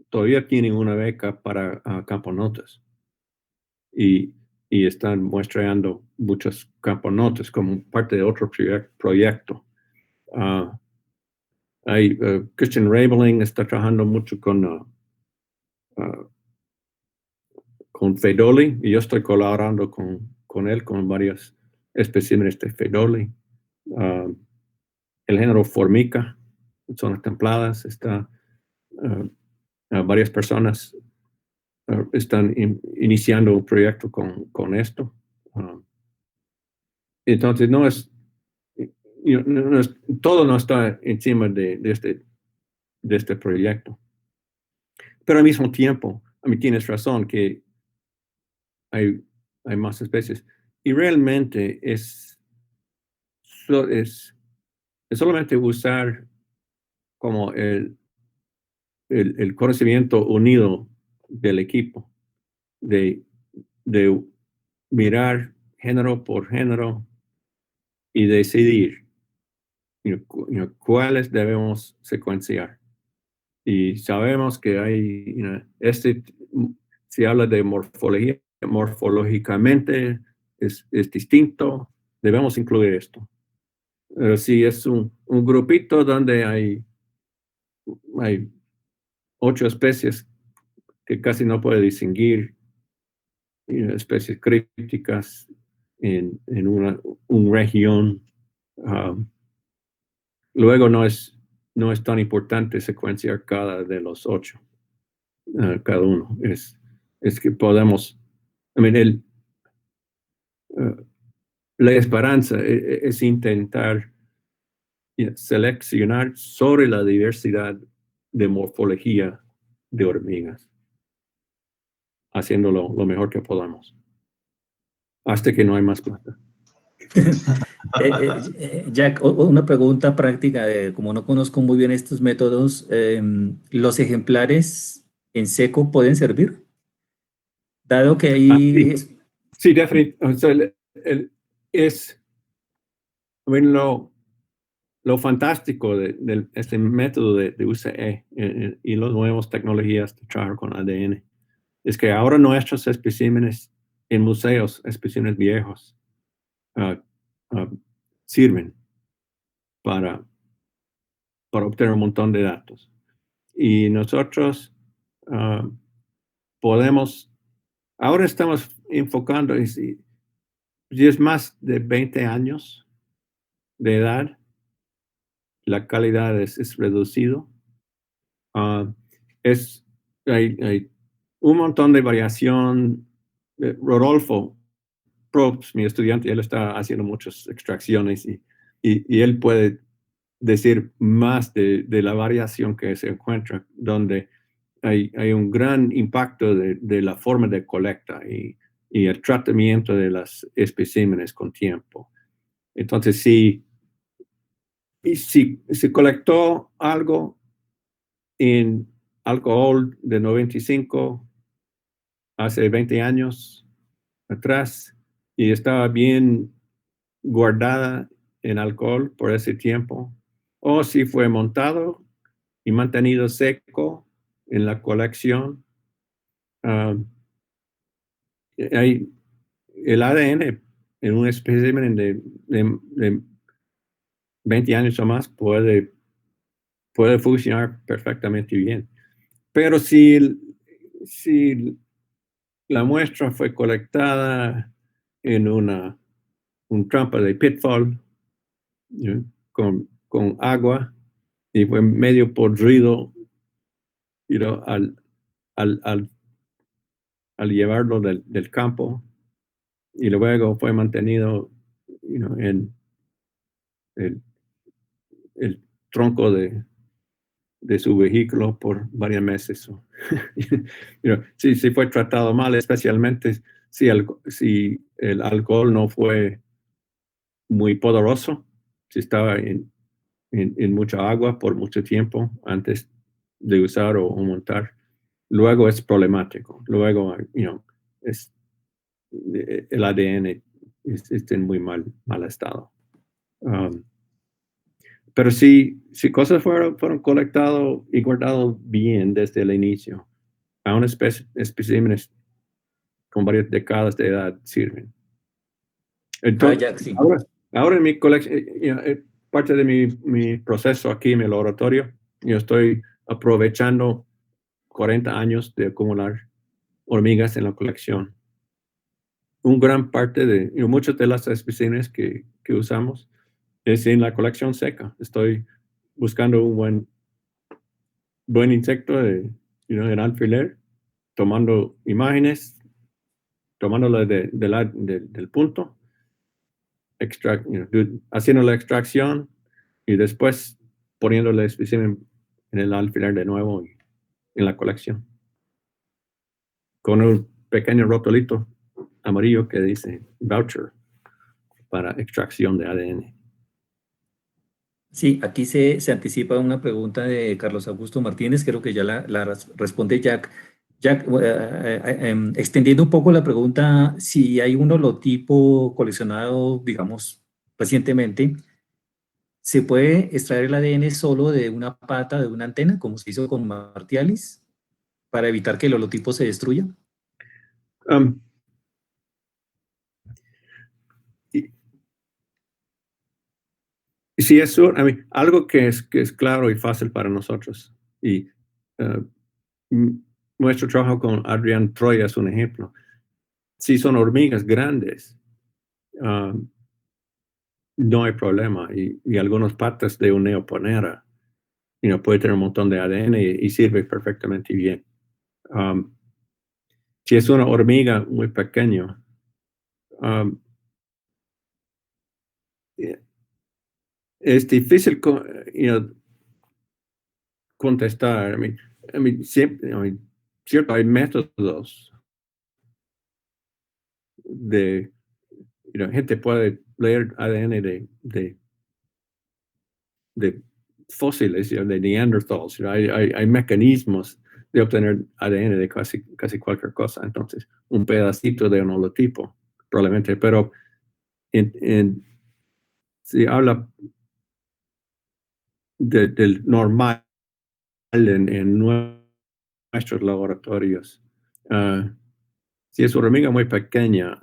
todavía tienen una beca para camponotas y están muestreando muchos camponotas como parte de otro proyecto. Christian Raveling está trabajando mucho con Fedoli, y yo estoy colaborando con él con varios especímenes de Fedoli. El género Formica, zonas templadas, varias personas están iniciando un proyecto con esto. Entonces, todo no está encima de este proyecto. Pero al mismo tiempo, a mí tienes razón que hay más especies. Y realmente es solamente usar como el conocimiento unido del equipo, de mirar género por género y decidir cuáles debemos secuenciar. Y sabemos que hay, si habla de morfología, morfológicamente es distinto, debemos incluir esto. Pero si es un grupito donde hay 8 especies que casi no puede distinguir, especies críticas en una región, luego no es tan importante secuenciar cada de los 8, cada uno. Es que podemos, la esperanza es intentar seleccionar sobre la diversidad de morfología de hormigas, haciéndolo lo mejor que podamos, hasta que no hay más plata. Jack, una pregunta práctica, como no conozco muy bien estos métodos, ¿los ejemplares en seco pueden servir? Dado que ahí... Sí, definitivamente. Lo fantástico de este método de UCE y las nuevas tecnologías de trabajar con ADN es que ahora nuestros especímenes en museos, especímenes viejos, sirven para obtener un montón de datos. Y nosotros ahora estamos enfocando, si es más de 20 años de edad, la calidad es reducido. Hay un montón de variación. Rodolfo Probst, mi estudiante, él está haciendo muchas extracciones y él puede decir más de la variación que se encuentra, donde hay un gran impacto de la forma de colecta y el tratamiento de los especímenes con tiempo. Entonces, si se colectó algo en alcohol de 95 hace 20 años atrás y estaba bien guardada en alcohol por ese tiempo, o si fue montado y mantenido seco en la colección, hay el ADN en un espécimen de 20 años o más puede funcionar perfectamente bien. Pero si la muestra fue colectada en un trampa de pitfall, con agua, y fue medio podrido, al llevarlo del campo, y luego fue mantenido en el tronco de su vehículo por varios meses. Sí, fue tratado mal, especialmente si el alcohol no fue muy poderoso, si estaba en mucha agua por mucho tiempo antes de usar o montar. Luego es problemático. Luego, el ADN está en muy mal estado. Pero si cosas fueron colectadas y guardadas bien desde el inicio, aún especímenes con varias décadas de edad sirven. Entonces, Jack, sí. ahora en mi colección, parte de mi proceso aquí en el laboratorio, yo estoy aprovechando 40 años de acumular hormigas en la colección. Gran parte de muchas de las especímenes que usamos es en la colección seca. Estoy buscando un buen insecto en alfiler, tomando imágenes, tomándolo del punto, haciendo la extracción y después poniéndole el espécimen en el alfiler de nuevo en la colección. Con un pequeño rotulito amarillo que dice voucher para extracción de ADN. Sí, aquí se anticipa una pregunta de Carlos Augusto Martínez, creo que ya la responde Jack. Jack, extendiendo un poco la pregunta, si hay un holotipo coleccionado, digamos, recientemente, ¿se puede extraer el ADN solo de una pata de una antena, como se hizo con Martialis, para evitar que el holotipo se destruya? Sí, eso, algo que es claro y fácil para nosotros. Y nuestro trabajo con Adrián Troya es un ejemplo. Si son hormigas grandes, no hay problema. Y algunas patas de un neoponera, puede tener un montón de ADN y sirve perfectamente bien. Si es una hormiga muy pequeña, es difícil contestar. Siempre, cierto, hay métodos de, gente puede leer ADN de fósiles, de Neanderthals. Hay mecanismos de obtener ADN de casi cualquier cosa. Entonces, un pedacito de un holotipo, probablemente, pero si habla del normal en nuestros laboratorios, si es una hormiga muy pequeña,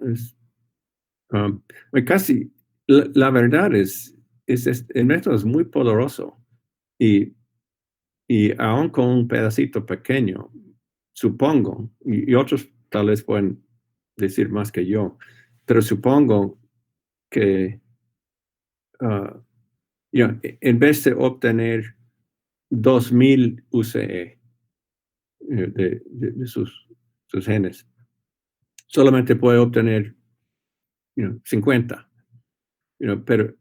casi, la verdad el método es muy poderoso y aún con un pedacito pequeño, supongo, y otros tal vez pueden decir más que yo, pero supongo que en vez de obtener 2000 UCE de sus genes, solamente puede obtener 50, pero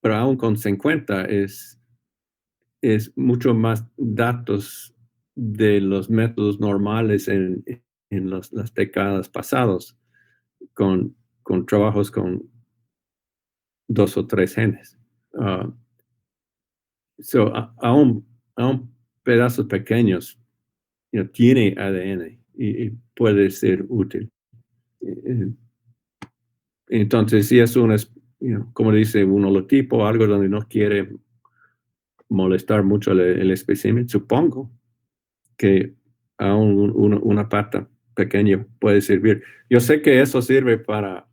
aún con 50 es mucho más datos de los métodos normales en las décadas pasadas con trabajos con 2 o 3 genes. Aún pedazos pequeños tiene ADN y puede ser útil. Entonces, si es como dice un holotipo, algo donde no quiere molestar mucho el espécimen, supongo que aún una pata pequeña puede servir. Yo sé que eso sirve para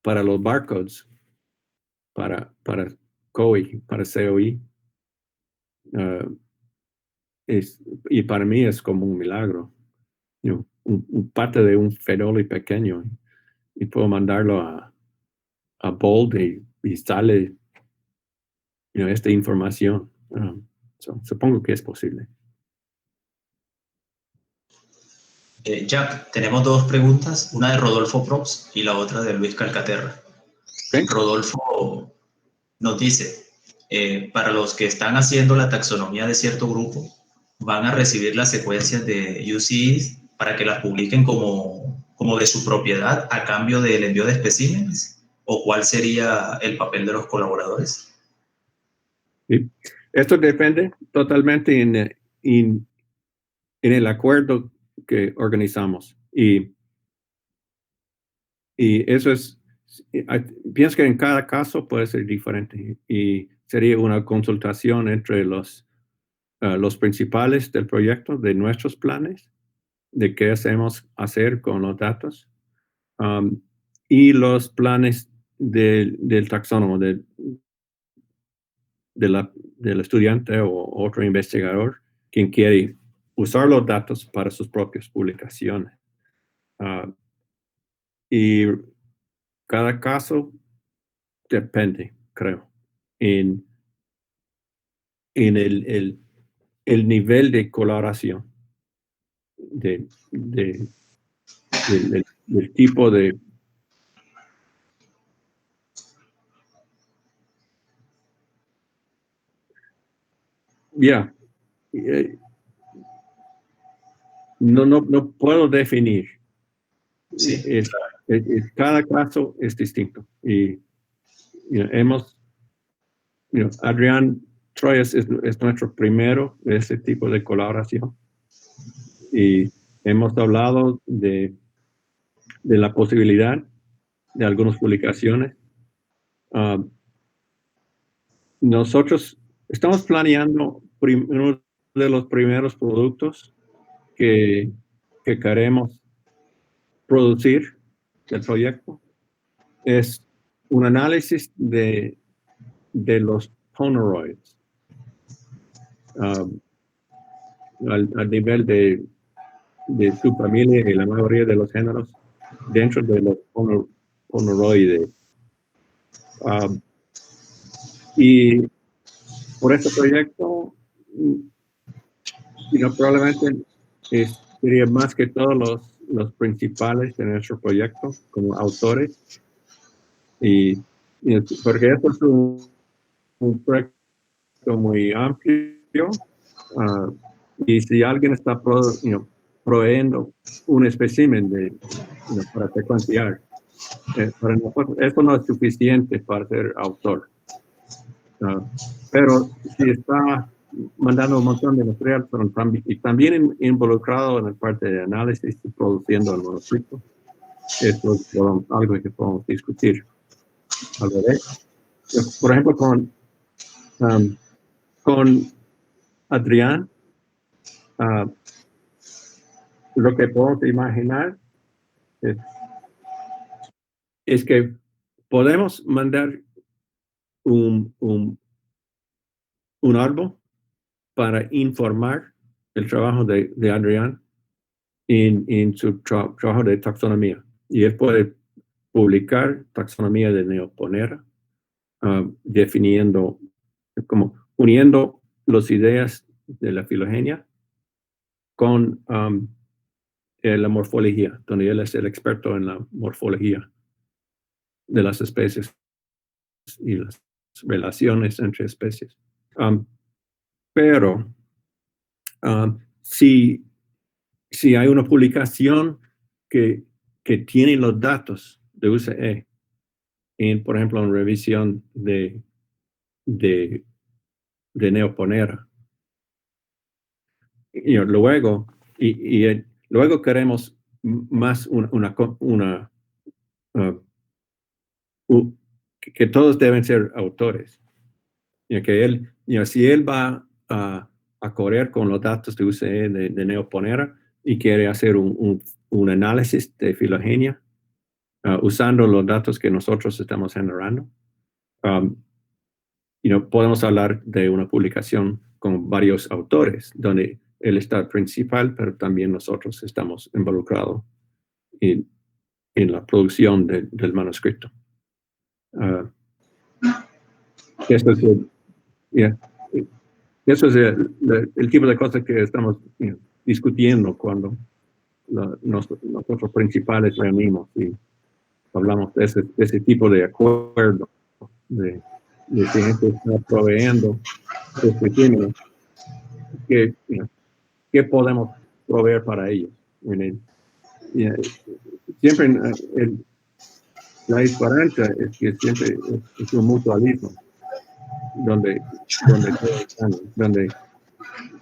los barcodes, para COI, para COI. Y para mí es como un milagro. Un pata de un fenoli pequeño y puedo mandarlo a Bold y sale esta información. Supongo que es posible. Jack, tenemos dos preguntas, una de Rodolfo Props y la otra de Luis Calcaterra. ¿Okay? Rodolfo nos dice, para los que están haciendo la taxonomía de cierto grupo, van a recibir las secuencias de UCIs para que las publiquen como de su propiedad a cambio del envío de especímenes, o cuál sería el papel de los colaboradores. Sí. Esto depende totalmente en el acuerdo que organizamos. Y eso es, pienso que en cada caso puede ser diferente y sería una consultación entre los principales del proyecto, de nuestros planes, de qué hacemos hacer con los datos, y los planes del taxónomo, del estudiante o otro investigador, quien quiere usar los datos para sus propias publicaciones. Y cada caso depende, creo, en el nivel de colaboración, del tipo de... No puedo definir. Sí, cada caso es distinto. Y Adrián Troyes es nuestro primero de ese tipo de colaboración. Y hemos hablado de la posibilidad de algunas publicaciones. Nosotros estamos planeando uno de los primeros productos que queremos producir del proyecto. Es un análisis de los Poneroids al nivel de su familia y la mayoría de los géneros dentro de los Poneroides. Y por este proyecto, probablemente sería más que todos los principales de nuestro proyecto como autores. Y porque esto es un proyecto muy amplio, y si alguien está proveyendo un espécimen para secuenciar, para nosotros esto no es suficiente para ser autor. Pero si está mandando un montón de material, pero y también involucrado en la parte de análisis y produciendo el manuscrito, esto es algo que podemos discutir. Por ejemplo, con Adrián, lo que podemos imaginar es que podemos mandar un árbol para informar el trabajo de Adrián en su trabajo de taxonomía. Y él puede publicar taxonomía de Neoponera, definiendo, como uniendo las ideas de la filogenia con la morfología, donde él es el experto en la morfología de las especies y las relaciones entre especies. Pero si hay una publicación que tiene los datos de UCE, por ejemplo, en revisión de Neoponera, luego queremos más que todos deben ser autores. Si él va a correr con los datos de UCE de Neoponera y quiere hacer un análisis de filogenia usando los datos que nosotros estamos generando, podemos hablar de una publicación con varios autores, donde él está principal, pero también nosotros estamos involucrados en en la producción del manuscrito. Eso es el tipo de cosas que estamos discutiendo cuando nosotros principales reunimos y hablamos de ese tipo de acuerdo, de que gente está proveyendo este tema, ¿qué podemos proveer para ellos? Siempre la esperanza es que siempre es un mutualismo, donde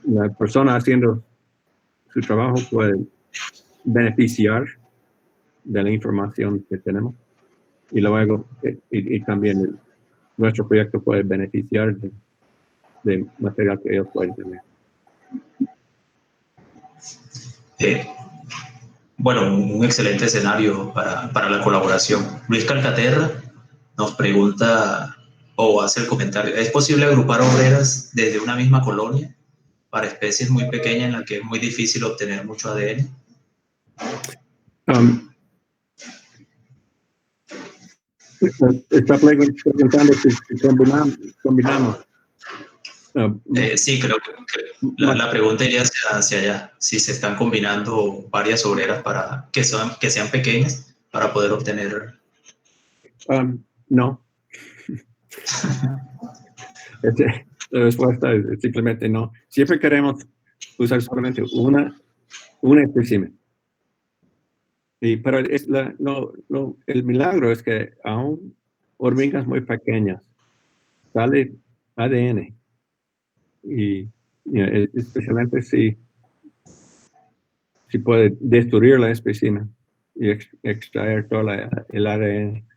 la persona haciendo su trabajo puede beneficiar de la información que tenemos y luego y también nuestro proyecto puede beneficiar de material que ellos pueden tener. Bueno, un excelente escenario para la colaboración. Luis Calcaterra nos pregunta o hace el comentario: ¿es posible agrupar obreras desde una misma colonia para especies muy pequeñas en las que es muy difícil obtener mucho ADN? Está preguntando si combinamos. Sí, creo que la pregunta iría hacia allá, si se están combinando varias obreras para que sean pequeñas para poder obtener. No. La respuesta es simplemente no. Siempre queremos usar solamente una espécimen. Pero el milagro es que aún hormigas muy pequeñas sale ADN. Y especialmente si puede destruir la espécimen y extraer todo el ADN.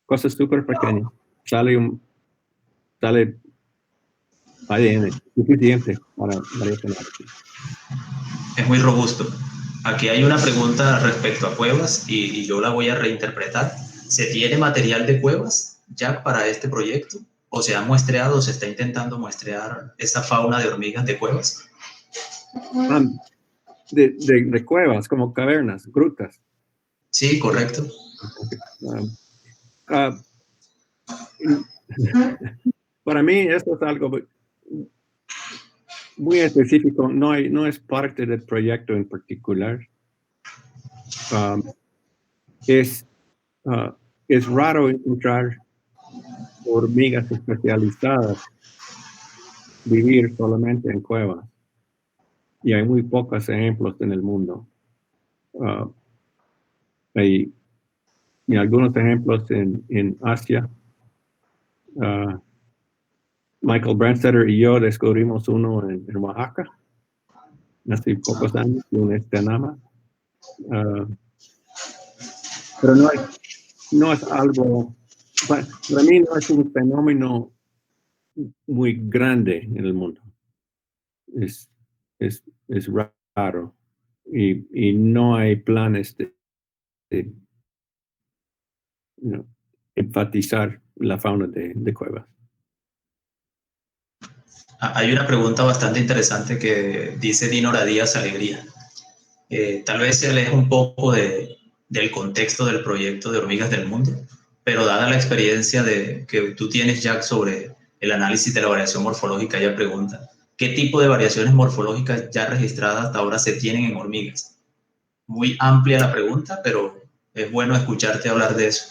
Cosas súper pequeñas. Sale ADN suficiente para varios análisis. Es muy robusto. Aquí hay una pregunta respecto a cuevas y yo la voy a reinterpretar. ¿Se tiene material de cuevas ya para este proyecto? ¿O se ha muestreado, se está intentando muestrear esa fauna de hormigas de cuevas? De cuevas, como cavernas, grutas. Sí, correcto. Para mí esto es algo muy específico, no es parte del proyecto en particular. Es raro encontrar hormigas especializadas vivir solamente en cuevas. Y hay muy pocos ejemplos en el mundo. Hay algunos ejemplos en Asia. Michael Brandstetter y yo descubrimos uno en Oaxaca hace pocos años, un estenama. Pero no es algo, para mí no es un fenómeno muy grande en el mundo. Es raro y no hay planes de enfatizar la fauna de cuevas. Hay una pregunta bastante interesante que dice Dinora Díaz Alegría. Tal vez se aleja un poco del contexto del proyecto de Hormigas del Mundo, pero dada la experiencia que tú tienes, Jack, sobre el análisis de la variación morfológica, ella pregunta: ¿qué tipo de variaciones morfológicas ya registradas hasta ahora se tienen en hormigas? Muy amplia la pregunta, pero es bueno escucharte hablar de eso.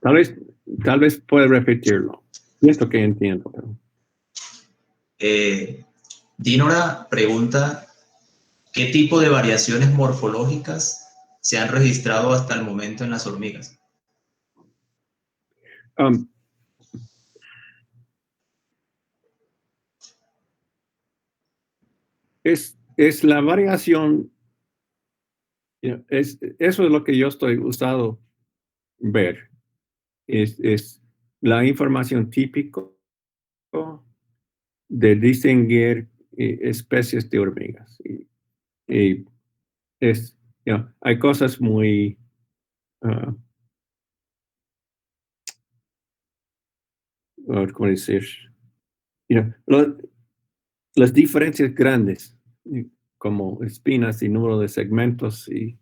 Tal vez puede repetirlo. Esto que entiendo. Dinora pregunta: ¿qué tipo de variaciones morfológicas se han registrado hasta el momento en las hormigas? Es la variación, eso es lo que yo estoy usando ver. Es la información típica de distinguir especies de hormigas. Y hay cosas muy ¿cómo decir? Las diferencias grandes como espinas y número de segmentos y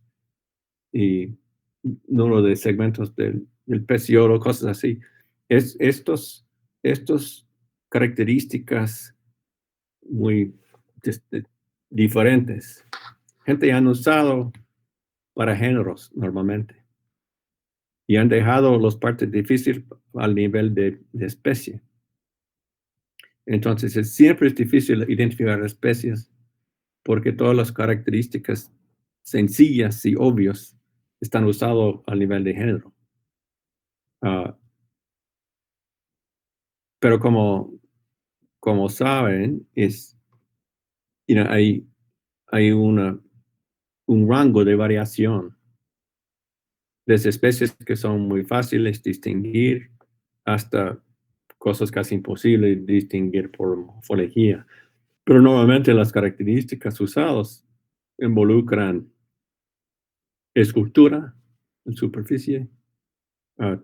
número de segmentos del peciolo, cosas así. Estos características muy diferentes. Gente han usado para géneros normalmente y han dejado las partes difíciles al nivel de especie. Entonces, siempre es difícil identificar especies porque todas las características sencillas y obvias están usadas al nivel de género. Pero como saben, hay un rango de variación. Desde especies que son muy fáciles de distinguir hasta cosas casi imposibles de distinguir por morfología. Pero normalmente las características usadas involucran escultura en superficie,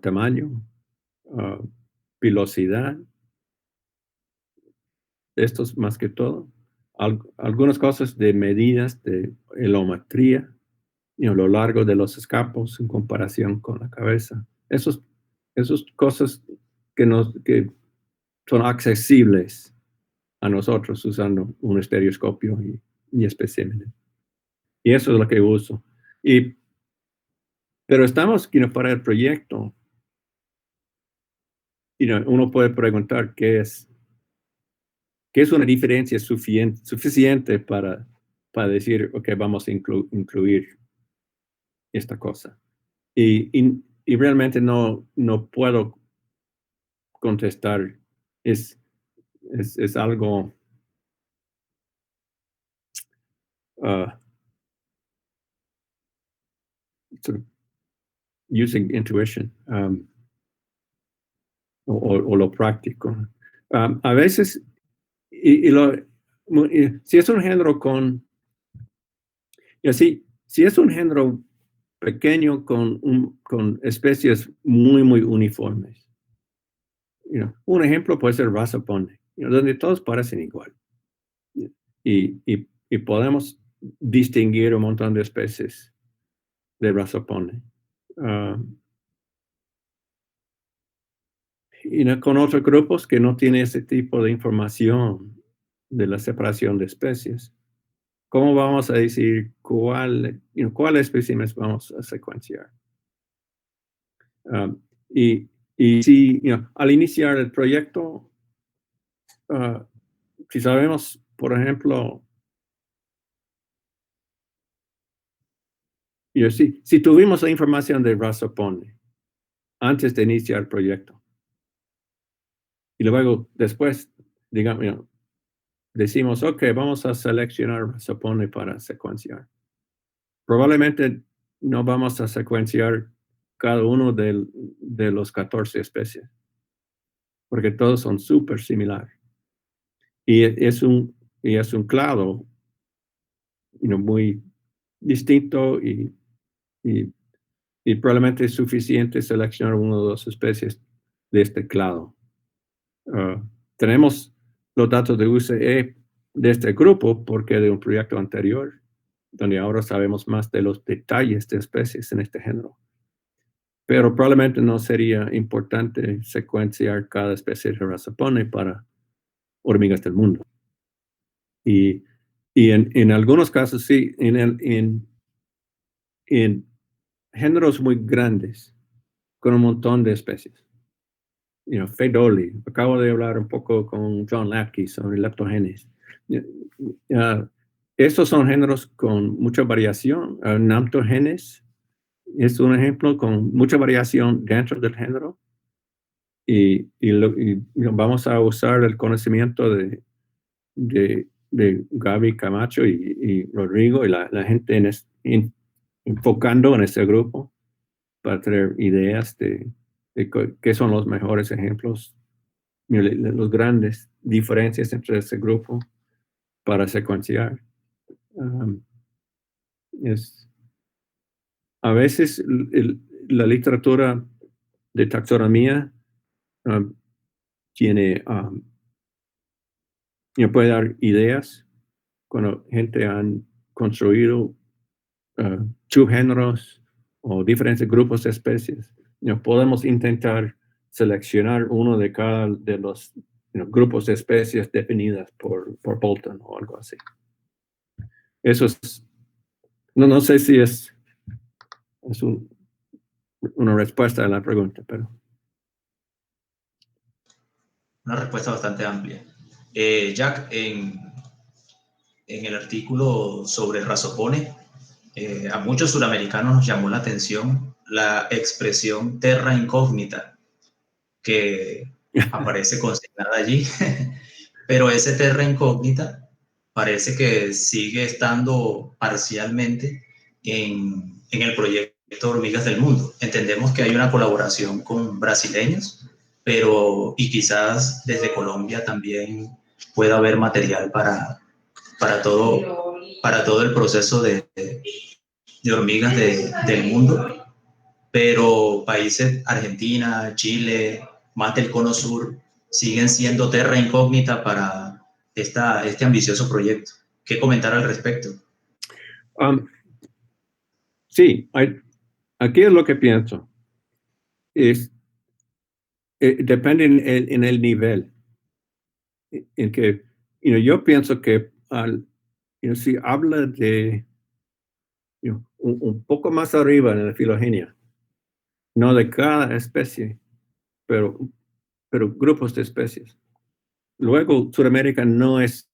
tamaño, pilosidad. Estos más que todo. Algunas cosas de medidas de helometría, lo largo de los escapos en comparación con la cabeza. Esas cosas que son accesibles a nosotros usando un estereoscopio y especímenes. Y eso es lo que uso. Pero estamos, para el proyecto, uno puede preguntar qué es una diferencia suficiente para decir, ok, vamos a incluir esta cosa. Y realmente no puedo contestar. Es algo sort of using intuition o lo práctico. A veces, si es un género si es un género pequeño con especies muy, muy uniformes. Un ejemplo puede ser Rhizopone, donde todos parecen igual. Y podemos distinguir un montón de especies de Rhizopone. Con otros grupos que no tienen ese tipo de información de la separación de especies, ¿cómo vamos a decir cuáles especímenes vamos a secuenciar? Y si, al iniciar el proyecto, si sabemos, por ejemplo, si tuvimos la información de Rhizopone antes de iniciar el proyecto, y luego después, digamos, decimos, ok, vamos a seleccionar Rhizopone para secuenciar. Probablemente no vamos a secuenciar cada uno de los 14 especies, porque todos son súper similares. Y es un clado muy distinto y probablemente es suficiente seleccionar una o dos especies de este clado. Tenemos los datos de UCE de este grupo porque de un proyecto anterior, donde ahora sabemos más de los detalles de especies en este género. Pero probablemente no sería importante secuenciar cada especie de Rhizopone para hormigas del mundo. Y en algunos casos sí, en géneros muy grandes, con un montón de especies. Pheidole. Acabo de hablar un poco con John Latke sobre leptogenes. Estos son géneros con mucha variación. Naptogenes es un ejemplo con mucha variación dentro del género. Y vamos a usar el conocimiento de Gaby Camacho y Rodrigo y la gente enfocando en este grupo para tener ideas de qué son los mejores ejemplos, las grandes diferencias entre ese grupo para secuenciar. A veces la literatura de taxonomía puede dar ideas cuando gente han construido subgéneros o diferentes grupos de especies, podemos intentar seleccionar uno de cada de los grupos de especies definidas por Bolton o algo así. Eso es, no sé si es una respuesta a la pregunta, pero... Una respuesta bastante amplia. Jack, en el artículo sobre Razopone, a muchos suramericanos nos llamó la atención la expresión terra incógnita que aparece consignada allí, pero ese terra incógnita parece que sigue estando parcialmente en el proyecto Hormigas del Mundo. Entendemos que hay una colaboración con brasileños, pero y quizás desde Colombia también pueda haber material para todo el proceso de hormigas del mundo, pero países Argentina, Chile, más del Cono Sur, siguen siendo terra incógnita para este ambicioso proyecto. ¿Qué comentar al respecto? Sí, aquí es lo que pienso. Depende en el nivel. En que yo pienso que si habla de un poco más arriba en la filogenia, no de cada especie, pero grupos de especies. Luego, Sudamérica no es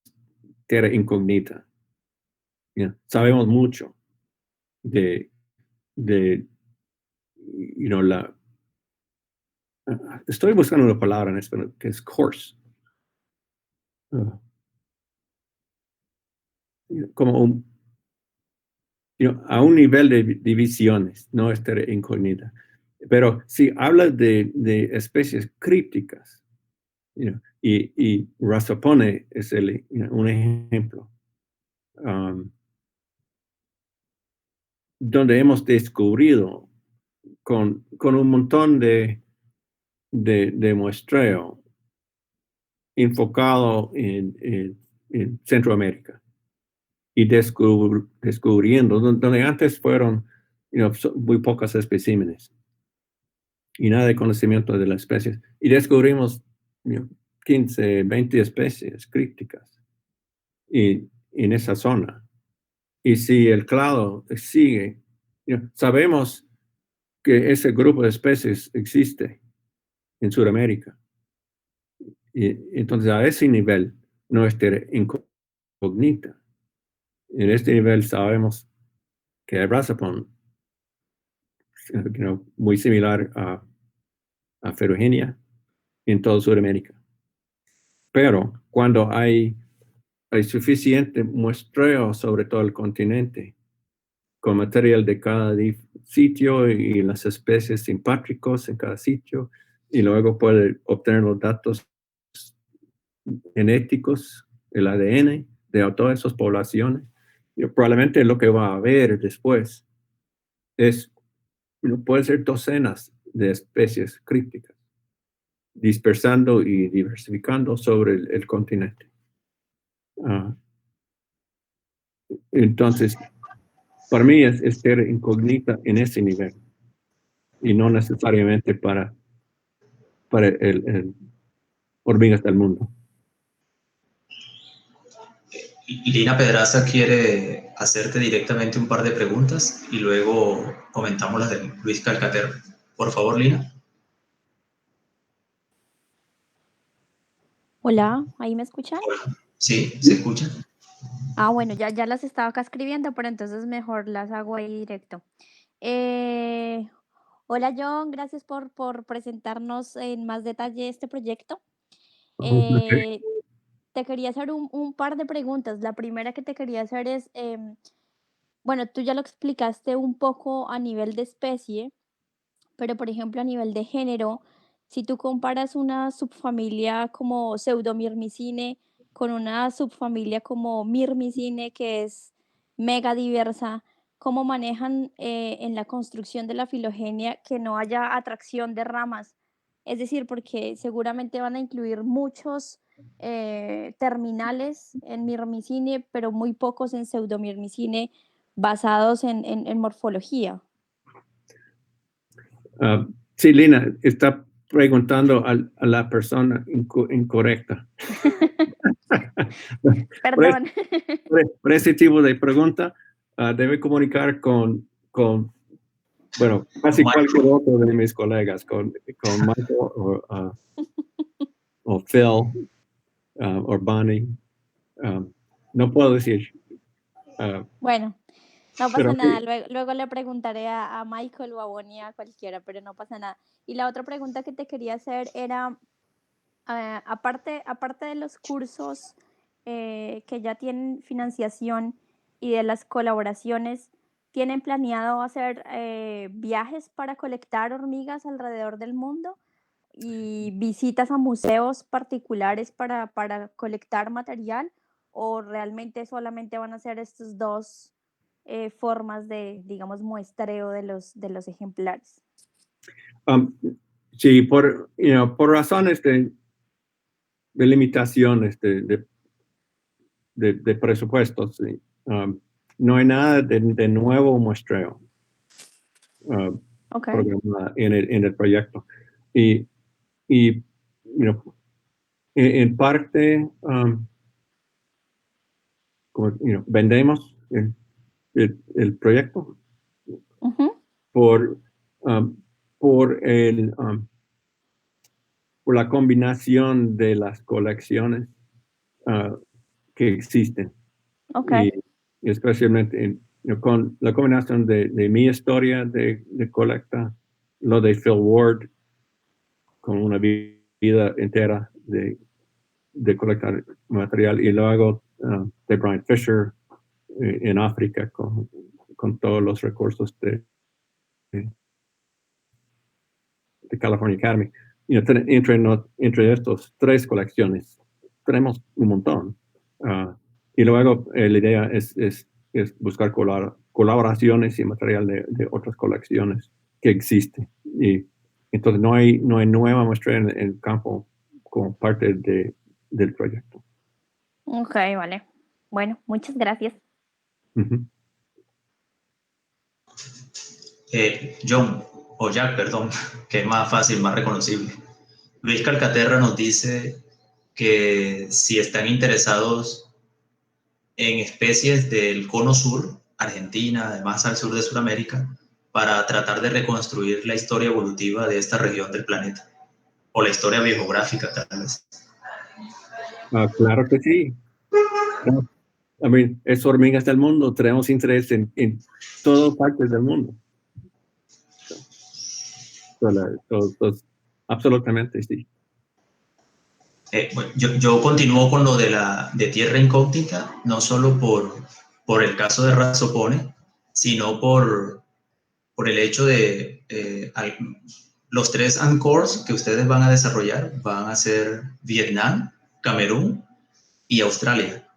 tierra incógnita. Sabemos mucho de la... Estoy buscando una palabra en español que es coarse. Como a un nivel de divisiones, no es tierra incógnita. Pero si habla de especies crípticas, y Razopone es un ejemplo, donde hemos descubrido con un montón de muestreo enfocado en Centroamérica y descubriendo donde antes fueron muy pocos especímenes y nada de conocimiento de las especies, y descubrimos 15, 20 especies crípticas en esa zona. Y si el clado sigue, sabemos que ese grupo de especies existe en Sudamérica. Y entonces a ese nivel no es incógnita. En este nivel sabemos que el Razopone, muy similar a Ferrugenia en toda Sudamérica. Pero cuando hay suficiente muestreo sobre todo el continente, con material de cada sitio y las especies simpátricos en cada sitio, y luego puede obtener los datos genéticos, el ADN de todas esas poblaciones. Probablemente lo que va a haber después puede ser docenas de especies crípticas, dispersando y diversificando sobre el continente. Entonces, para mí es ser incógnita en ese nivel y no necesariamente para el hormigas del mundo. Lina Pedraza quiere hacerte directamente un par de preguntas y luego comentamos las de Luis Calcaterra. Por favor, Lina. Hola, ¿ahí me escuchan? Sí, se escucha. Bueno, ya las estaba acá escribiendo, pero entonces mejor las hago ahí directo. Hola John, gracias por presentarnos en más detalle este proyecto. Eh, Te quería hacer un par de preguntas. La primera que te quería hacer es, bueno, tú ya lo explicaste un poco a nivel de especie, pero por ejemplo a nivel de género, si tú comparas una subfamilia como Pseudomyrmicine con una subfamilia como Myrmicine, que es mega diversa, ¿cómo manejan en la construcción de la filogenia que no haya atracción de ramas? Es decir, porque seguramente van a incluir muchos terminales en Mirmicine, pero muy pocos en Pseudomirmicine basados en morfología. Sí, Lina, está preguntando a la persona incorrecta. Perdón. Por ese tipo de pregunta, debe comunicar con bueno, casi cualquier otro de mis colegas, con Michael o Phil o Bonnie. No puedo decir. Bueno, no pasa Pero nada. Luego le preguntaré a Michael o a Bonnie, a cualquiera, pero no pasa nada. Y la otra pregunta que te quería hacer era, aparte de los cursos que ya tienen financiación y de las colaboraciones, ¿tienen planeado hacer viajes para colectar hormigas alrededor del mundo y visitas a museos particulares para colectar material? ¿O realmente solamente van a ser estos dos formas de, digamos, muestreo de los ejemplares? sí, por razones de limitaciones de presupuestos, sí. No hay nada de nuevo muestreo Okay. programado en el proyecto. Y en parte, vendemos el proyecto Ujú. por la combinación de las colecciones que existen. Okay. Y especialmente con la combinación de mi historia de colecta, lo de Phil Ward, con una vida entera de colectar material, y luego de Brian Fisher en África con todos los recursos de California Academy. Entre estos tres colecciones tenemos un montón. Y luego la idea es buscar colaboraciones y material de otras colecciones que existen. Y entonces no hay nueva muestra en el campo como parte del proyecto. Ok, vale. Bueno, muchas gracias. Uh-huh. John, o Jack, perdón, que es más fácil, más reconocible. Luis Calcaterra nos dice que si están interesados en especies del cono sur, Argentina, además al sur de Sudamérica, para tratar de reconstruir la historia evolutiva de esta región del planeta, o la historia biográfica tal vez. Claro que sí. Es hormigas del mundo, tenemos interés en todas partes del mundo. Absolutamente sí. Bueno, yo continúo con lo de tierra incógnita, no solo por el caso de Razopone, sino por el hecho de los 3 anchors que ustedes van a desarrollar van a ser Vietnam, Camerún y Australia.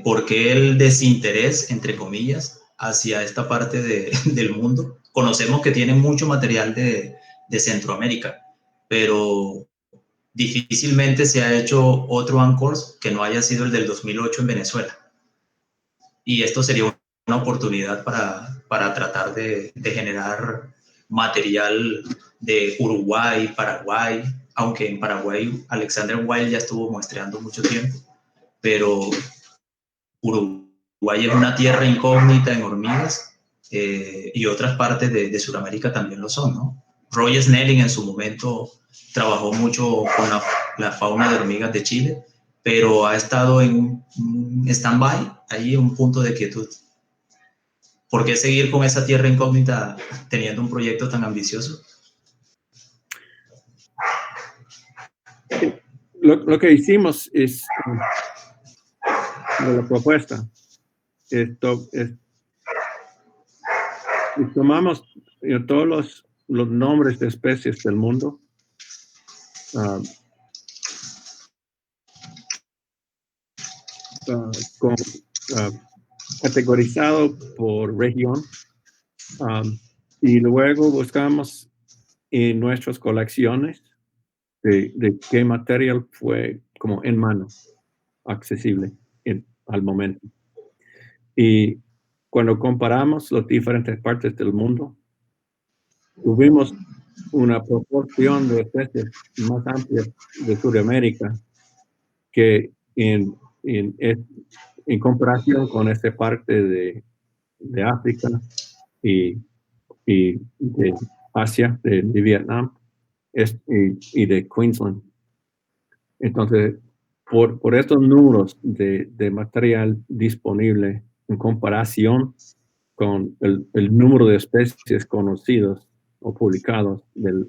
¿Por qué el desinterés, entre comillas, hacia esta parte del mundo? Conocemos que tienen mucho material de Centroamérica, pero difícilmente se ha hecho otro Anchors que no haya sido el del 2008 en Venezuela. Y esto sería una oportunidad para tratar de generar material de Uruguay, Paraguay, aunque en Paraguay Alexander Wild ya estuvo muestreando mucho tiempo, pero Uruguay es una tierra incógnita en hormigas y otras partes de Sudamérica también lo son, ¿no? Roy Snelling en su momento trabajó mucho con la fauna de hormigas de Chile, pero ha estado en un stand-by, ahí un punto de quietud. ¿Por qué seguir con esa tierra incógnita teniendo un proyecto tan ambicioso? Lo que hicimos es la propuesta. Tomamos todos los nombres de especies del mundo, categorizado por región, y luego buscamos en nuestras colecciones de qué material fue como en mano, accesible al momento. Y cuando comparamos las diferentes partes del mundo, tuvimos una proporción de especies más amplia de Sudamérica que en comparación con esa parte de África y de Asia, de Vietnam y de Queensland. Entonces, por estos números de material disponible en comparación con el número de especies conocidos o publicados de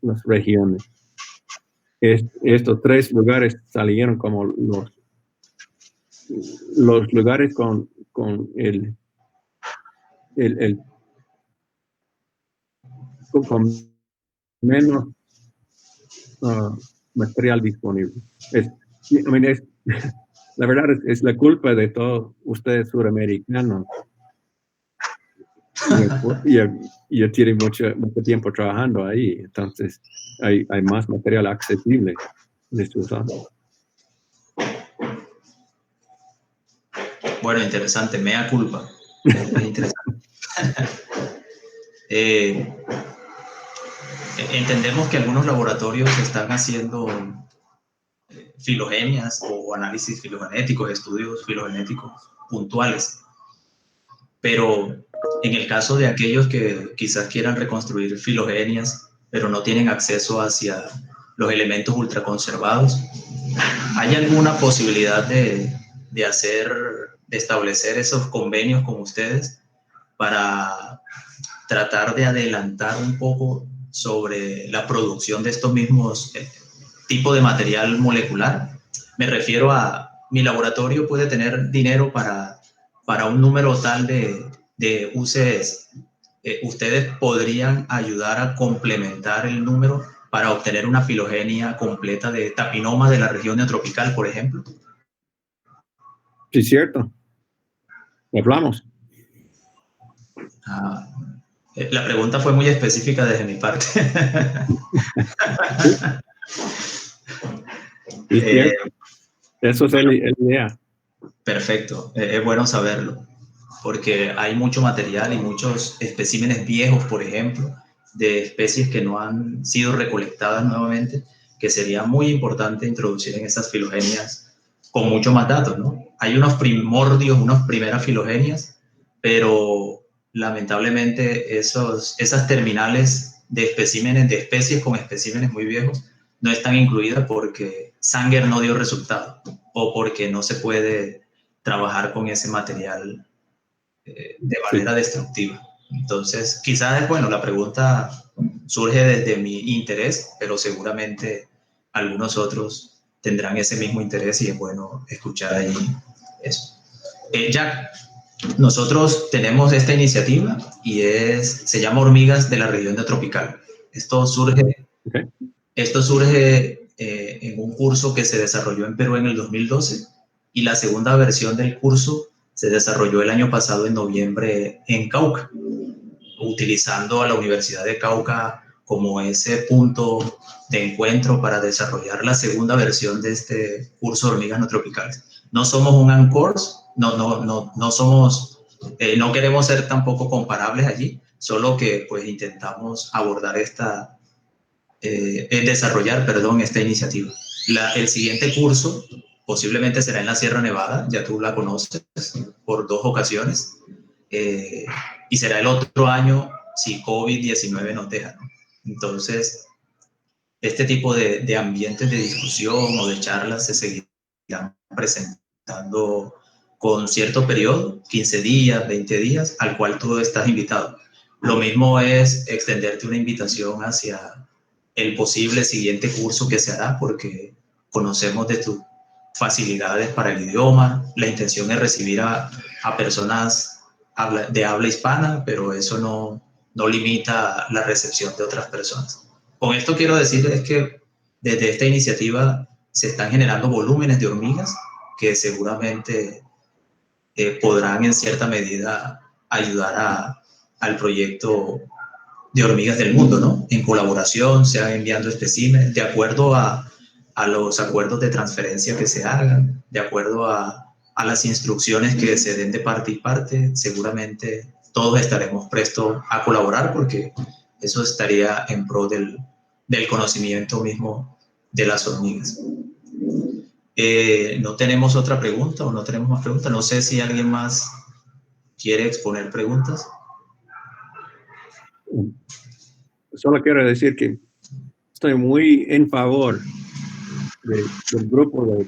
las regiones, estos 3 lugares salieron como los lugares con menos material disponible. La verdad es la culpa de todos ustedes suramericanos. Y tiene mucho tiempo trabajando ahí, entonces hay más material accesible de estos años. Bueno, interesante, mea culpa. Muy interesante. Entendemos que algunos laboratorios están haciendo filogenias o análisis filogenéticos, estudios filogenéticos puntuales, pero en el caso de aquellos que quizás quieran reconstruir filogenias, pero no tienen acceso hacia los elementos ultraconservados, ¿hay alguna posibilidad de establecer esos convenios con ustedes para tratar de adelantar un poco sobre la producción de estos mismos tipos de material molecular? Me refiero a, mi laboratorio puede tener dinero para un número tal de UCS. ¿Ustedes podrían ayudar a complementar el número para obtener una filogenia completa de Tapinoma de la región neotropical, por ejemplo? Sí, cierto. Hablamos. La pregunta fue muy específica desde mi parte. Eso es la idea. Perfecto, es bueno saberlo, porque hay mucho material y muchos especímenes viejos, por ejemplo, de especies que no han sido recolectadas nuevamente, que sería muy importante introducir en esas filogenias con mucho más datos, ¿no? Hay unos primordios, unas primeras filogenias, pero lamentablemente esas terminales de especímenes, de especies con especímenes muy viejos, no están incluidas porque Sanger no dio resultado o porque no se puede trabajar con ese material de manera destructiva. Entonces, quizás, bueno, la pregunta surge desde mi interés, pero seguramente algunos otros tendrán ese mismo interés y es bueno escuchar ahí eso. Jack, nosotros tenemos esta iniciativa y se llama Hormigas de la región neotropical. Esto surge en un curso que se desarrolló en Perú en el 2012 y la segunda versión del curso se desarrolló el año pasado en noviembre en Cauca, utilizando a la Universidad de Cauca como ese punto de encuentro para desarrollar la segunda versión de este curso de hormigas neotropicales. No somos un ANCORS, no somos, no queremos ser tampoco comparables allí, solo que pues intentamos abordar desarrollar esta iniciativa. El siguiente curso posiblemente será en la Sierra Nevada, ya tú la conoces por 2 ocasiones, y será el otro año si COVID-19 nos deja, ¿no? Entonces, este tipo de ambientes de discusión o de charlas se seguirán presentando con cierto periodo, 15 días, 20 días, al cual tú estás invitado. Lo mismo es extenderte una invitación hacia el posible siguiente curso que se hará, porque conocemos de tus facilidades para el idioma. La intención es recibir a personas de habla hispana, pero eso no limita la recepción de otras personas. Con esto quiero decirles que desde esta iniciativa se están generando volúmenes de hormigas que seguramente podrán en cierta medida ayudar al proyecto de hormigas del mundo, ¿no? En colaboración se van enviando especímenes de acuerdo a a los acuerdos de transferencia que se hagan, de acuerdo a las instrucciones que se den de parte y parte. Seguramente todos estaremos prestos a colaborar porque eso estaría en pro del conocimiento mismo de las hormigas. ¿No tenemos otra pregunta o no tenemos más preguntas? No sé si alguien más quiere exponer preguntas. Solo quiero decir que estoy muy en favor del grupo de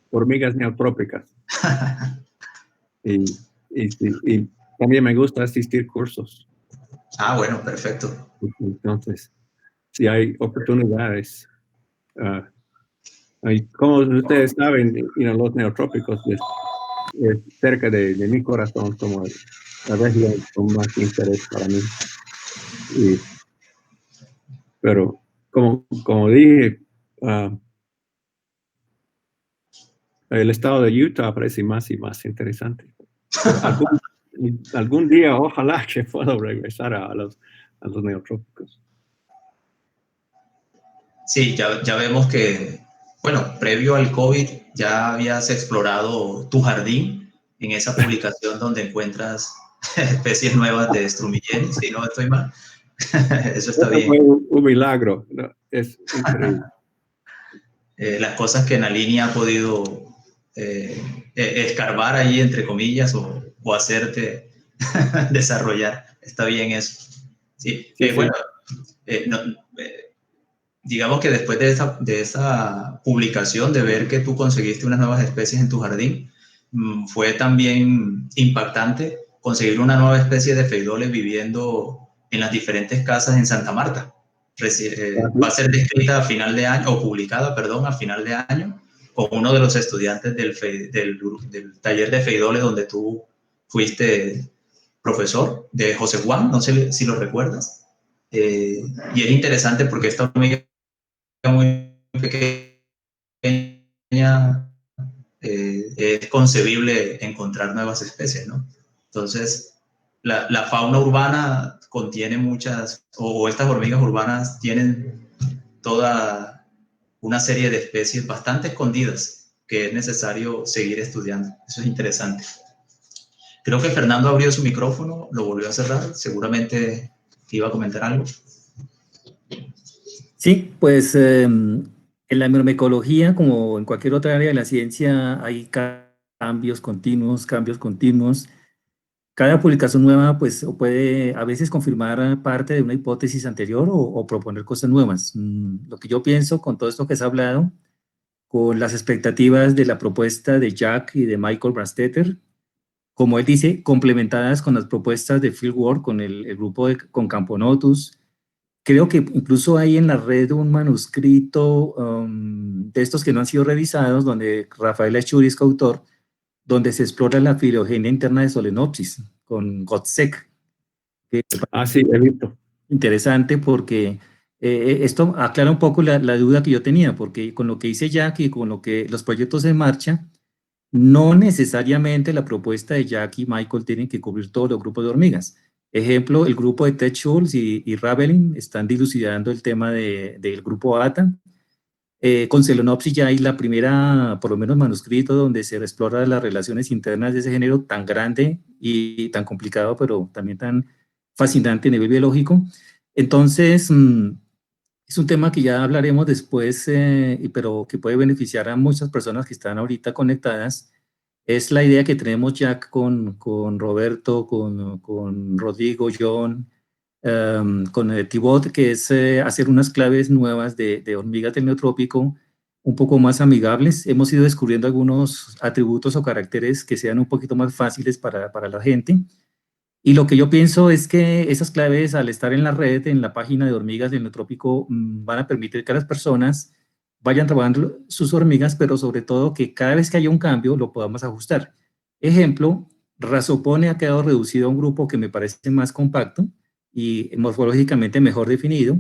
hormigas neotrópicas. y también me gusta asistir cursos. Ah, bueno, perfecto. Entonces, si hay oportunidades, como ustedes saben, los neotrópicos es cerca de mi corazón, como la región con más interés para mí. Pero como dije, el estado de Utah parece más y más interesante. Algún día, ojalá que pueda regresar a los neotrópicos. Sí, ya vemos que, bueno, previo al COVID ya habías explorado tu jardín en esa publicación donde encuentras especies nuevas de Strumyeni, si no estoy mal. Eso está bien. Fue un milagro, ¿no? Es increíble. Las cosas que Nalini ha podido escarbar ahí, entre comillas, o hacerte desarrollar. Está bien eso. Sí, Sí. Bueno, digamos que después de esa publicación, de ver que tú conseguiste unas nuevas especies en tu jardín, fue también impactante conseguir una nueva especie de feidoles viviendo en las diferentes casas en Santa Marta. Va a ser descrita a final de año, o publicada, perdón, a final de año, con uno de los estudiantes del taller de feidoles donde tú fuiste profesor, de José Juan, no sé si lo recuerdas. Y es interesante porque esta hormiga muy pequeña, es concebible encontrar nuevas especies, ¿no? Entonces, la fauna urbana contiene muchas, o estas hormigas urbanas tienen toda una serie de especies bastante escondidas que es necesario seguir estudiando. Eso es interesante. Creo que Fernando abrió su micrófono, lo volvió a cerrar, seguramente iba a comentar algo. Sí, pues en la microecología, como en cualquier otra área de la ciencia, hay cambios continuos. Cada publicación nueva pues puede a veces confirmar parte de una hipótesis anterior o proponer cosas nuevas. Lo que yo pienso con todo esto que se ha hablado, con las expectativas de la propuesta de Jack y de Michael Brandstetter, como él dice, complementadas con las propuestas de Fieldwork, con el grupo con Camponotus. Creo que incluso hay en la red un manuscrito de estos que no han sido revisados, donde Rafael Echuri es coautor, donde se explora la filogenia interna de Solenopsis con Gotzek. Sí, he visto. Interesante porque esto aclara un poco la duda que yo tenía, porque con lo que dice Jack y con lo que los proyectos en marcha, no necesariamente la propuesta de Jack y Michael tienen que cubrir todos los grupos de hormigas. Ejemplo, el grupo de Ted Schultz y Ravelin están dilucidando el tema del grupo ATA. Con Solenopsis ya hay la primera, por lo menos manuscrito, donde se explora las relaciones internas de ese género tan grande y tan complicado, pero también tan fascinante a nivel biológico. Entonces, es un tema que ya hablaremos después, pero que puede beneficiar a muchas personas que están ahorita conectadas. Es la idea que tenemos ya con Roberto, con Rodrigo, John, con Thibaut, que es hacer unas claves nuevas de hormigas del neotrópico un poco más amigables. Hemos ido descubriendo algunos atributos o caracteres que sean un poquito más fáciles para la gente. Y lo que yo pienso es que esas claves, al estar en la red, en la página de hormigas del neotrópico, van a permitir que las personas vayan trabajando sus hormigas, pero sobre todo que cada vez que haya un cambio lo podamos ajustar. Ejemplo, Rhizopone ha quedado reducido a un grupo que me parece más compacto y morfológicamente mejor definido,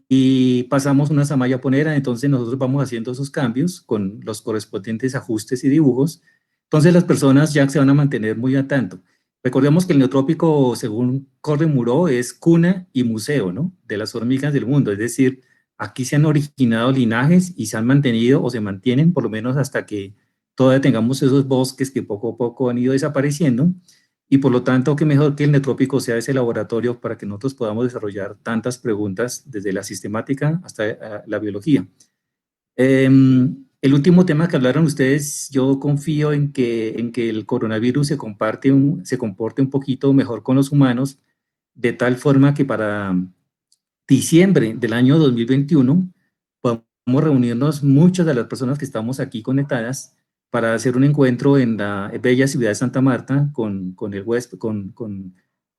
y pasamos una Samaya ponera, entonces nosotros vamos haciendo esos cambios con los correspondientes ajustes y dibujos. Entonces las personas ya se van a mantener muy al tanto. Recordemos que el neotrópico, según Corre Muró, es cuna y museo, ¿no?, de las hormigas del mundo, es decir, aquí se han originado linajes y se han mantenido o se mantienen por lo menos hasta que todavía tengamos esos bosques que poco a poco han ido desapareciendo, y por lo tanto, qué mejor que el Neotrópico sea ese laboratorio para que nosotros podamos desarrollar tantas preguntas desde la sistemática hasta la biología. El último tema que hablaron ustedes, yo confío en que el coronavirus se comporte un poquito mejor con los humanos, de tal forma que para diciembre del año 2021 podamos reunirnos muchas de las personas que estamos aquí conectadas para hacer un encuentro en la bella ciudad de Santa Marta con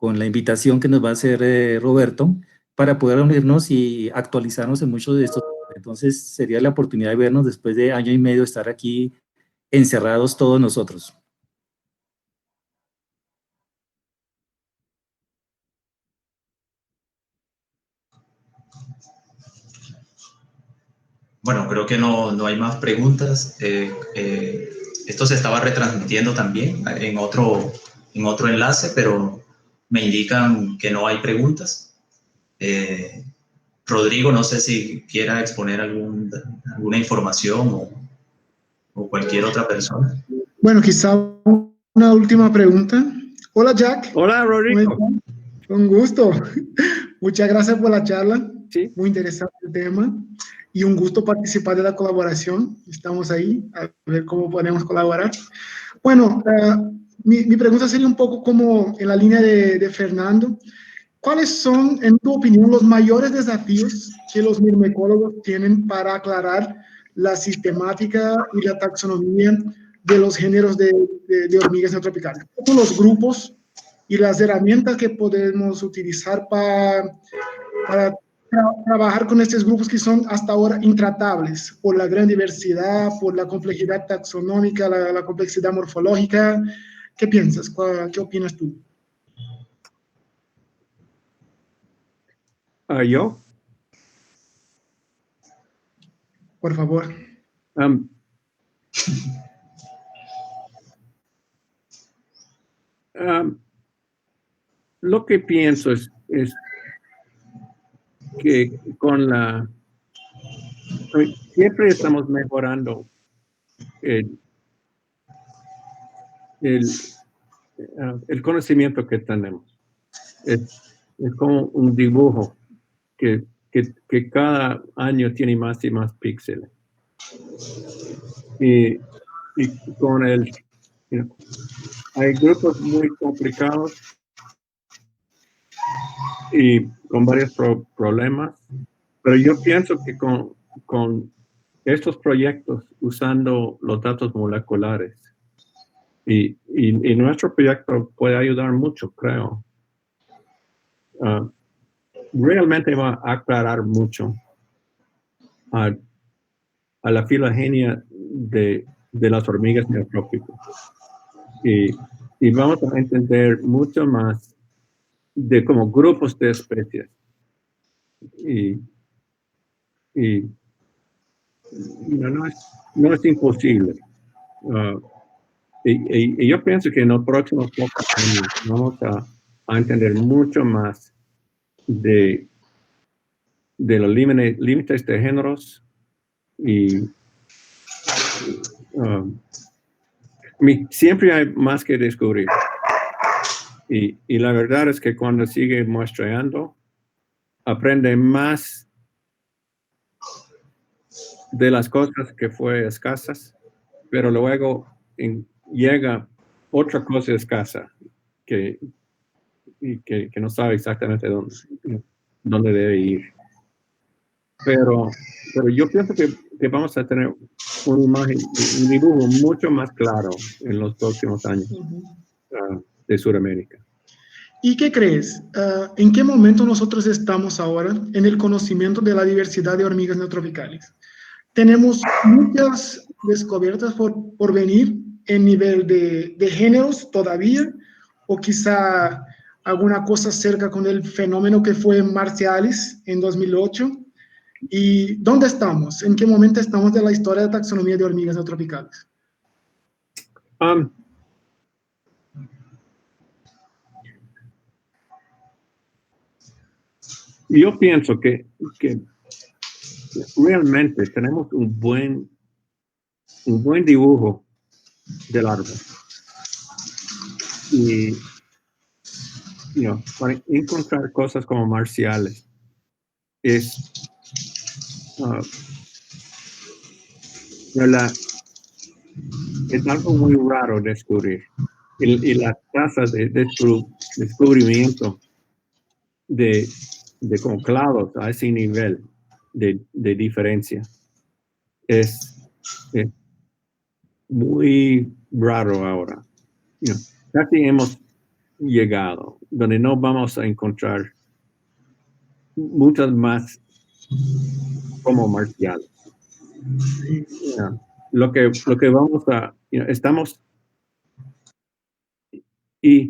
la invitación que nos va a hacer Roberto, para poder reunirnos y actualizarnos en muchos de estos. Entonces sería la oportunidad de vernos después de año y medio de estar aquí encerrados todos nosotros. Bueno, creo que no hay más preguntas. Esto se estaba retransmitiendo también en otro enlace, pero me indican que no hay preguntas. Rodrigo, no sé si quiera exponer alguna información o cualquier otra persona. Bueno, quizá una última pregunta. Hola, Jack. Hola, Rodrigo. Un gusto. Muchas gracias por la charla. Sí. Muy interesante el tema. Y un gusto participar de la colaboración. Estamos ahí a ver cómo podemos colaborar. Bueno, mi pregunta sería un poco como en la línea de Fernando. ¿Cuáles son, en tu opinión, los mayores desafíos que los mirmecólogos tienen para aclarar la sistemática y la taxonomía de los géneros de hormigas neotropicales? ¿Cuáles son los grupos y las herramientas que podemos utilizar para trabajar con estos grupos que son hasta ahora intratables por la gran diversidad, por la complejidad taxonómica, la complejidad morfológica? ¿Qué piensas? ¿Qué opinas tú? ¿Yo? Por favor. Lo que pienso es que siempre estamos mejorando el conocimiento que tenemos. Es como un dibujo que cada año tiene más y más píxeles. Y con hay grupos muy complicados y con varios problemas, pero yo pienso que con estos proyectos, usando los datos moleculares, y nuestro proyecto puede ayudar mucho, creo. Realmente va a aclarar mucho a la filogenia de las hormigas neotrópicas. Y vamos a entender mucho más de como grupos de especies. No es imposible. Y yo pienso que en los próximos pocos años vamos a entender mucho más de los límites de géneros y siempre hay más que descubrir. Y la verdad es que cuando sigue muestreando, aprende más de las cosas que fue escasas, pero luego llega otra cosa escasa que no sabe exactamente dónde debe ir. Pero yo pienso que vamos a tener una imagen, un dibujo mucho más claro en los próximos años de Sudamérica. ¿Y qué crees? ¿En qué momento nosotros estamos ahora en el conocimiento de la diversidad de hormigas neotropicales? Tenemos muchas descubiertas por venir en nivel de géneros todavía, o quizá alguna cosa cerca con el fenómeno que fue Marcialis en 2008. ¿Y dónde estamos? ¿En qué momento estamos de la historia de taxonomía de hormigas neotropicales? Yo pienso que realmente tenemos un buen dibujo del árbol. Y para encontrar cosas como marciales es algo muy raro descubrir. Y la tasa de descubrimiento de como clavos a ese nivel de diferencia es muy raro ahora. Casi hemos llegado donde no vamos a encontrar muchas más como marciales. Lo que vamos a, estamos, y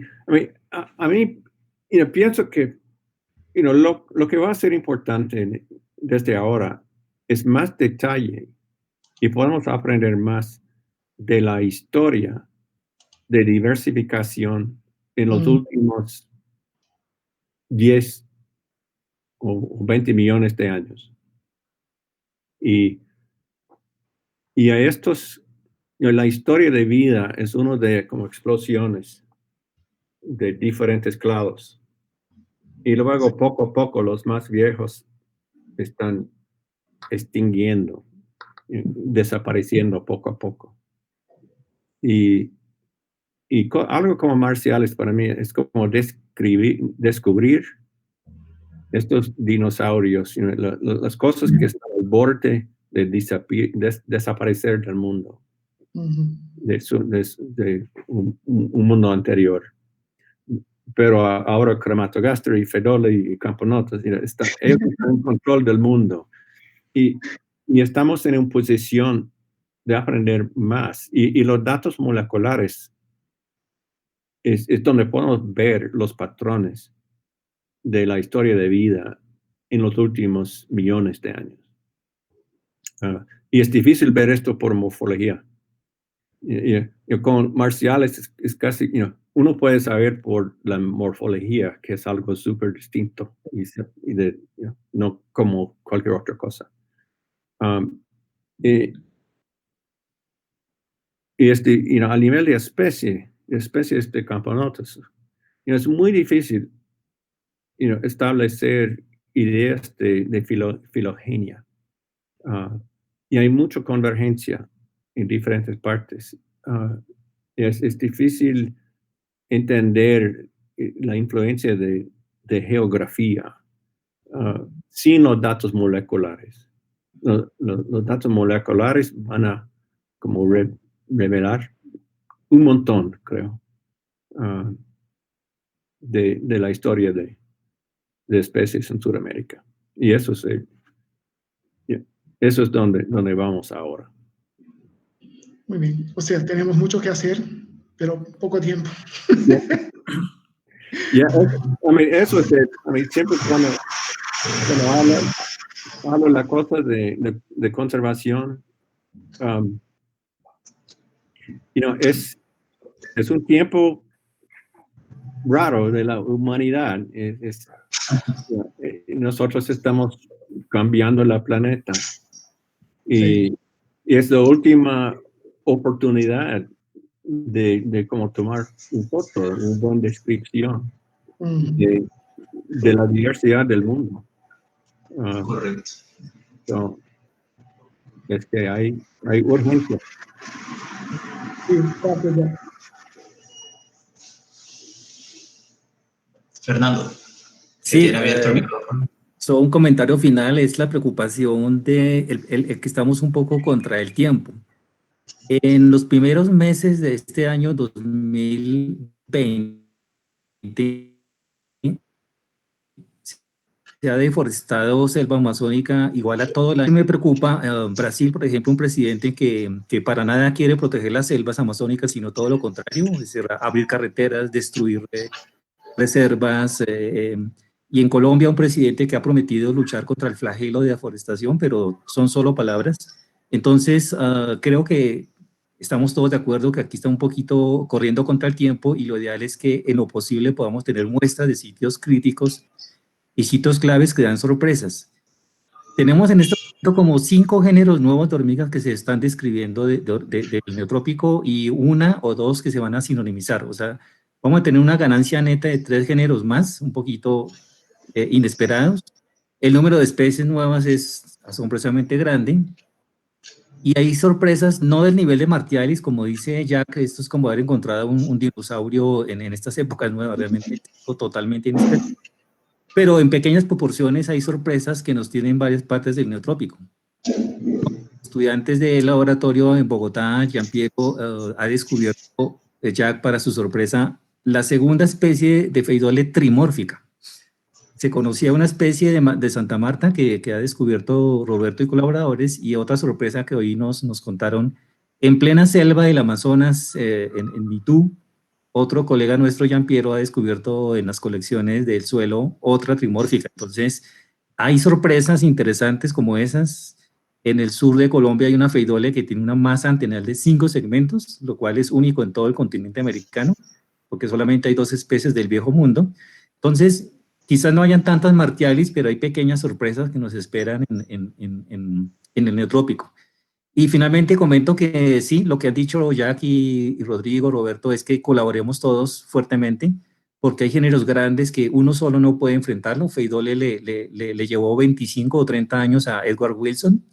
a mí pienso que lo que va a ser importante desde ahora es más detalle y podemos aprender más de la historia de diversificación en los últimos 10 o 20 millones de años. Y a estos, la historia de vida es uno de como explosiones de diferentes clados. Y luego poco a poco los más viejos están extinguiendo, desapareciendo poco a poco. Y algo como marciales para mí es como descubrir estos dinosaurios, las cosas que están al borde de desaparecer del mundo, de un mundo anterior. Pero ahora Crematogaster y Fedoli y Camponotus, ellos están en control del mundo. Y estamos en una posición de aprender más. Y los datos moleculares es donde podemos ver los patrones de la historia de vida en los últimos millones de años. Y es difícil ver esto por morfología. Con marciales es casi, uno puede saber por la morfología que es algo súper distinto y no como cualquier otra cosa. Y a nivel de especies de Camponotus, es muy difícil establecer ideas de filogenia. Y hay mucha convergencia en diferentes partes. Es difícil entender la influencia de geografía sin los datos moleculares. Los datos moleculares van a como revelar un montón, creo, de la historia de especies en Sudamérica. Y eso es donde vamos ahora. Muy bien. O sea, tenemos mucho que hacer, pero poco tiempo. Eso es, siempre cuando hablo la cosa de conservación, es un tiempo raro de la humanidad. Nosotros estamos cambiando el planeta y es la última oportunidad de como tomar un foto, una buena descripción de la diversidad del mundo. Correcto. Es que hay urgencia. Fernando, sí, tiene abierto el micrófono. Un comentario final es la preocupación de el que estamos un poco contra el tiempo. En los primeros meses de este año 2020 se ha deforestado selva amazónica igual a todo el año. Me preocupa Brasil, por ejemplo, un presidente que para nada quiere proteger las selvas amazónicas, sino todo lo contrario, es decir, abrir carreteras, destruir reservas, y en Colombia un presidente que ha prometido luchar contra el flagelo de deforestación, pero son solo palabras. Entonces, creo que estamos todos de acuerdo que aquí está un poquito corriendo contra el tiempo y lo ideal es que en lo posible podamos tener muestras de sitios críticos y sitios claves que dan sorpresas. Tenemos en este como 5 géneros nuevos de hormigas que se están describiendo del neotrópico y 1 o 2 que se van a sinonimizar. O sea, vamos a tener una ganancia neta de 3 géneros más, un poquito inesperados. El número de especies nuevas es asombrosamente grande. Y hay sorpresas, no del nivel de Martialis, como dice Jack, esto es como haber encontrado un dinosaurio en estas épocas nuevas, realmente totalmente inesperado. Pero en pequeñas proporciones hay sorpresas que nos tienen varias partes del neotrópico. Estudiantes del laboratorio en Bogotá, Giampiero, ha descubierto, Jack, para su sorpresa, la segunda especie de feidole trimórfica. Se conocía una especie de Santa Marta que ha descubierto Roberto y colaboradores, y otra sorpresa que hoy nos contaron en plena selva del Amazonas, en Mitú. Otro colega nuestro, Giampiero, ha descubierto en las colecciones del suelo otra trimórfica. Entonces, hay sorpresas interesantes como esas. En el sur de Colombia hay una feidole que tiene una masa antennal de 5 segmentos, lo cual es único en todo el continente americano, porque solamente hay 2 especies del viejo mundo. Entonces, quizás no hayan tantas Martialis, pero hay pequeñas sorpresas que nos esperan en el neotrópico. Y finalmente comento que sí, lo que han dicho Jack y Rodrigo, Roberto, es que colaboremos todos fuertemente, porque hay géneros grandes que uno solo no puede enfrentarlo. Feidole le llevó 25 o 30 años a Edward Wilson.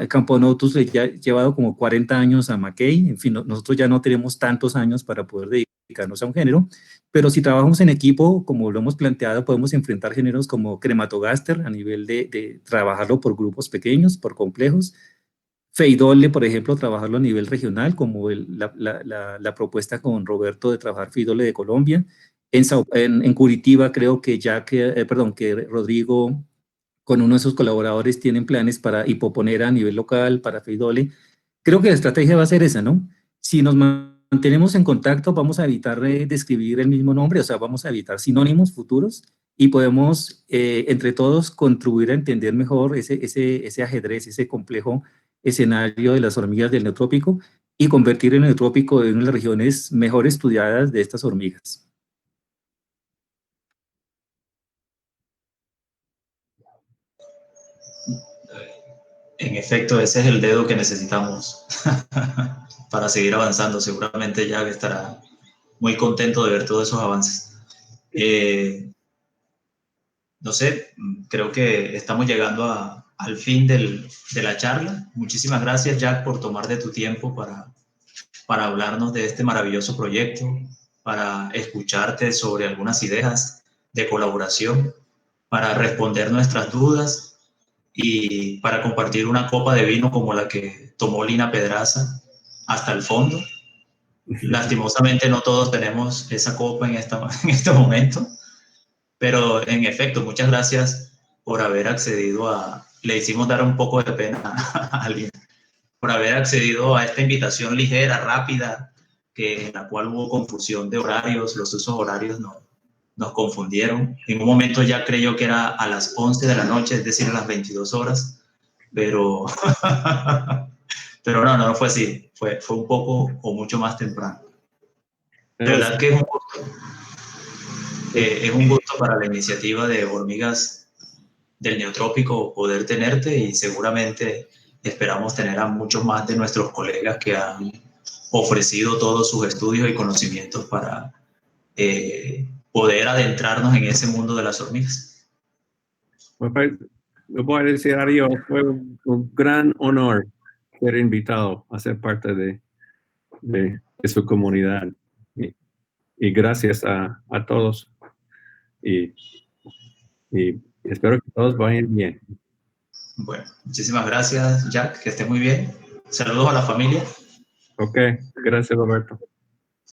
Camponotus le ha llevado como 40 años a McKay. En fin, nosotros ya no tenemos tantos años para poder dedicarnos a un género, pero si trabajamos en equipo, como lo hemos planteado, podemos enfrentar géneros como Crematogaster a nivel de trabajarlo por grupos pequeños, por complejos. Feidole, por ejemplo, trabajarlo a nivel regional, como la propuesta con Roberto de trabajar Feidole de Colombia. En Curitiba creo que que Rodrigo con uno de sus colaboradores tienen planes para hipoponera a nivel local, para Feidole. Creo que la estrategia va a ser esa, ¿no? Si nos mantenemos en contacto, vamos a evitar describir el mismo nombre, o sea, vamos a evitar sinónimos futuros y podemos, entre todos, contribuir a entender mejor ese ajedrez, ese complejo escenario de las hormigas del neotrópico y convertir el neotrópico en una de las regiones mejor estudiadas de estas hormigas. En efecto, ese es el dedo que necesitamos para seguir avanzando. Seguramente Jack estará muy contento de ver todos esos avances. No sé, creo que estamos llegando al fin de la charla. Muchísimas gracias, Jack, por tomar de tu tiempo para hablarnos de este maravilloso proyecto, para escucharte sobre algunas ideas de colaboración, para responder nuestras dudas y para compartir una copa de vino como la que tomó Lina Pedraza hasta el fondo. Lastimosamente no todos tenemos esa copa en este momento, pero en efecto, muchas gracias por haber accedido le hicimos dar un poco de pena a alguien, por haber accedido a esta invitación ligera, rápida, en la cual hubo confusión de horarios, los usos horarios nos confundieron. En un momento ya creyó que era a las 11 de la noche, es decir, a las 22 horas, pero no fue así, fue un poco o mucho más temprano. De verdad que es un gusto para la iniciativa de Hormigas del Neotrópico poder tenerte, y seguramente esperamos tener a muchos más de nuestros colegas que han ofrecido todos sus estudios y conocimientos para poder adentrarnos en ese mundo de las hormigas. Me voy a decir adiós. Fue un gran honor ser invitado a ser parte de su comunidad. Y gracias a todos. Y espero que todos vayan bien. Bueno, muchísimas gracias, Jack. Que esté muy bien. Saludos a la familia. Ok, gracias, Roberto.